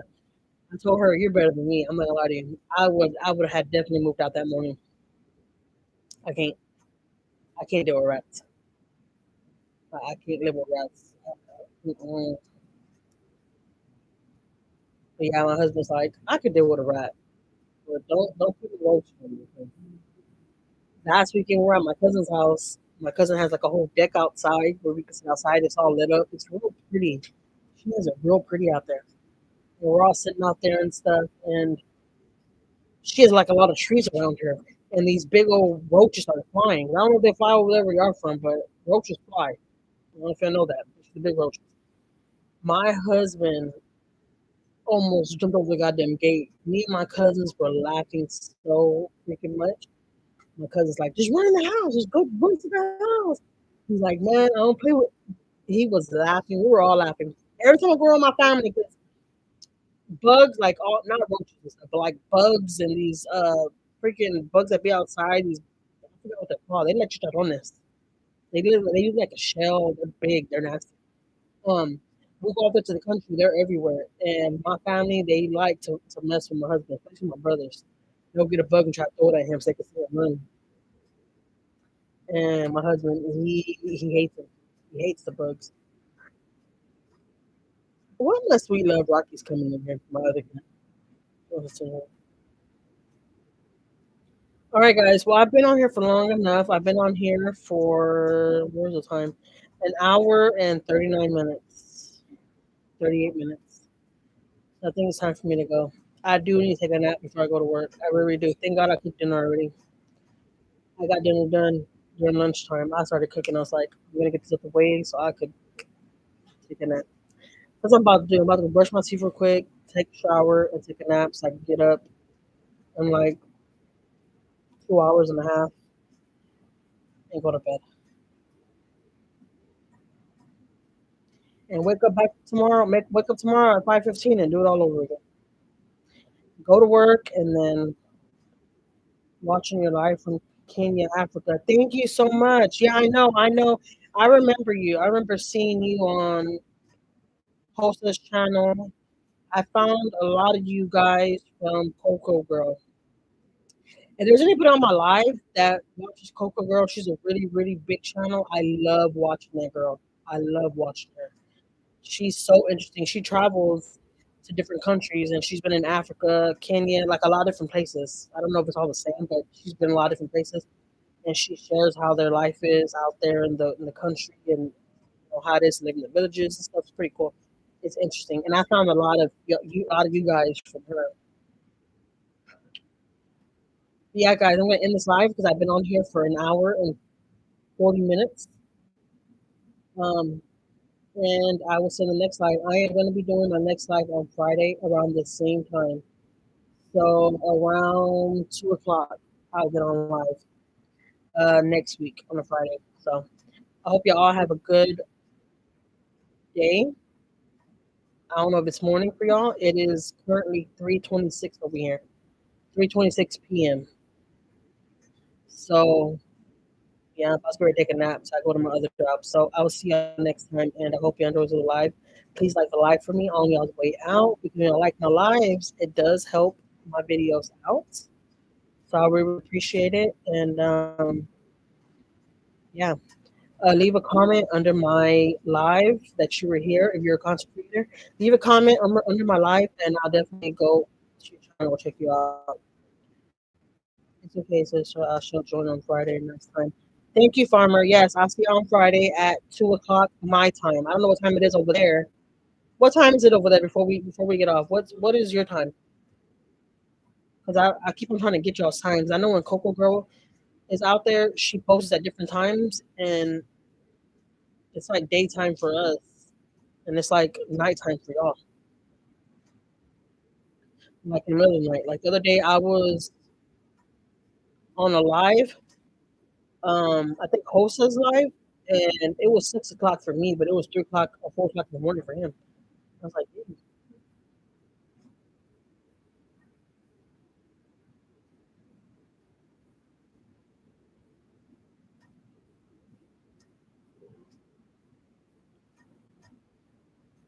A: I told her, you're better than me. I'm not gonna lie to you. I would have definitely moved out that morning. I can't, I can't deal with rats. I can't live with rats. Mm-mm. But yeah, my husband's like, I could deal with a rat, but don't put the roach on me. Last weekend we're at my cousin's house. My cousin has like a whole deck outside where we can sit outside. It's all lit up. It's real pretty. She has it real pretty out there. And we're all sitting out there and stuff. And she has like a lot of trees around her. And these big old roaches are flying. I don't know if they fly over there where you're from, but roaches fly. I don't know if you know that. It's the big roaches. My husband almost jumped over the goddamn gate. Me and my cousins were laughing so freaking much. My cousin's like, just run in the house. Just go run to the house. He's like, man, I don't play with. He was laughing. We were all laughing. Every time I go around my family, because bugs, like all not roaches and stuff, but like bugs and these freaking bugs that be outside. These I forget what they're called. They let you touch on this. They use like a shell. They're big. They're nasty. Um, we go out there to the country. They're everywhere. And my family, they like to mess with my husband, especially my brothers. They'll get a bug and try to throw it at him so they can see him run. And my husband, he hates them. He hates the bugs. What my sweet love Rocky's coming in here? My other cat. All right, guys. Well, I've been on here for long enough. I've been on here for where's the time? An hour and 39 minutes, 38 minutes. I think it's time for me to go. I do need to take a nap before I go to work. I really do. Thank God I cooked dinner already. I got dinner done during lunchtime. I started cooking. I was like, I'm gonna get this out the way so I could take a nap. That's what I'm about to do. I'm about to brush my teeth real quick, take a shower, and take a nap so I can get up in like 2 hours and a half and go to bed. And wake up back tomorrow. Wake up tomorrow at 5:15 and do it all over again. Go to work and then watching your live from Kenya, Africa. Thank you so much. Yeah, I know. I know. I remember you. I remember seeing you on Hostess channel. I found a lot of you guys from Coco Girl. If there's anybody on my live that watches Coco Girl, she's a really, really big channel. I love watching that girl. I love watching her. She's so interesting. She travels to different countries and she's been in Africa, Kenya, like a lot of different places. I don't know if it's all the same, but she's been in a lot of different places. And she shares how their life is out there in the country and how it is to live in the villages and stuff. It's pretty cool. It's interesting. And I found a lot of you guys from her. Yeah, guys, I'm gonna end this live because I've been on here for an hour and 40 minutes. Um, and I will send the next live. I am gonna be doing my next live on Friday around the same time. So around 2 o'clock, I'll get on live. next week on a Friday. So I hope you all have a good day. I don't know if it's morning for y'all. It is currently 3:26 over here, 3:26 p.m. So yeah, I was going to take a nap, so I go to my other job. So I will see y'all next time, and I hope you enjoy the live. Please like the live for me on y'all's way out. Because like my lives, it does help my videos out. So I really appreciate it. And yeah, leave a comment under my live that you were here. If you're a content creator, leave a comment under my live, and I'll definitely go to your channel check you out. It's okay, so she'll join on Friday next time. Thank you, Farmer. Yes, I'll see you on Friday at 2 o'clock my time. I don't know what time it is over there. What time is it over there before we get off? What is your time? Because I keep on trying to get y'all times. I know when Coco Girl is out there, she posts at different times, and it's like daytime for us, and it's like nighttime for y'all. Like in the middle of the night. Like the other day, I was on a live. I think Hosa's live, and it was 6 o'clock for me, but it was 3 o'clock or 4 o'clock in the morning for him. I was like, "Damn,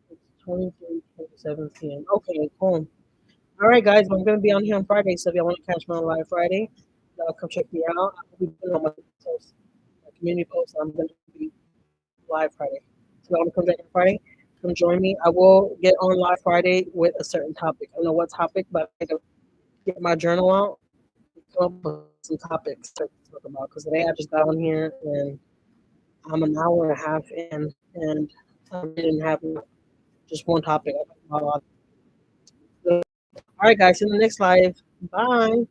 A: it's 23:27 p.m. Okay, cool. All right, guys, I'm gonna be on here on Friday, so if y'all want to catch me on live Friday, y'all come check me out. I'll be doing all my posts, my community posts. I'm gonna be live Friday. So y'all want to come check me on Friday? Come join me. I will get on live Friday with a certain topic. I don't know what topic, but I'm gonna get my journal out and come up with some topics to talk about. Because today I just got on here and I'm an hour and a half in, and I really didn't have just one topic. I talked about a lot. All right, guys, see you in the next live. Bye.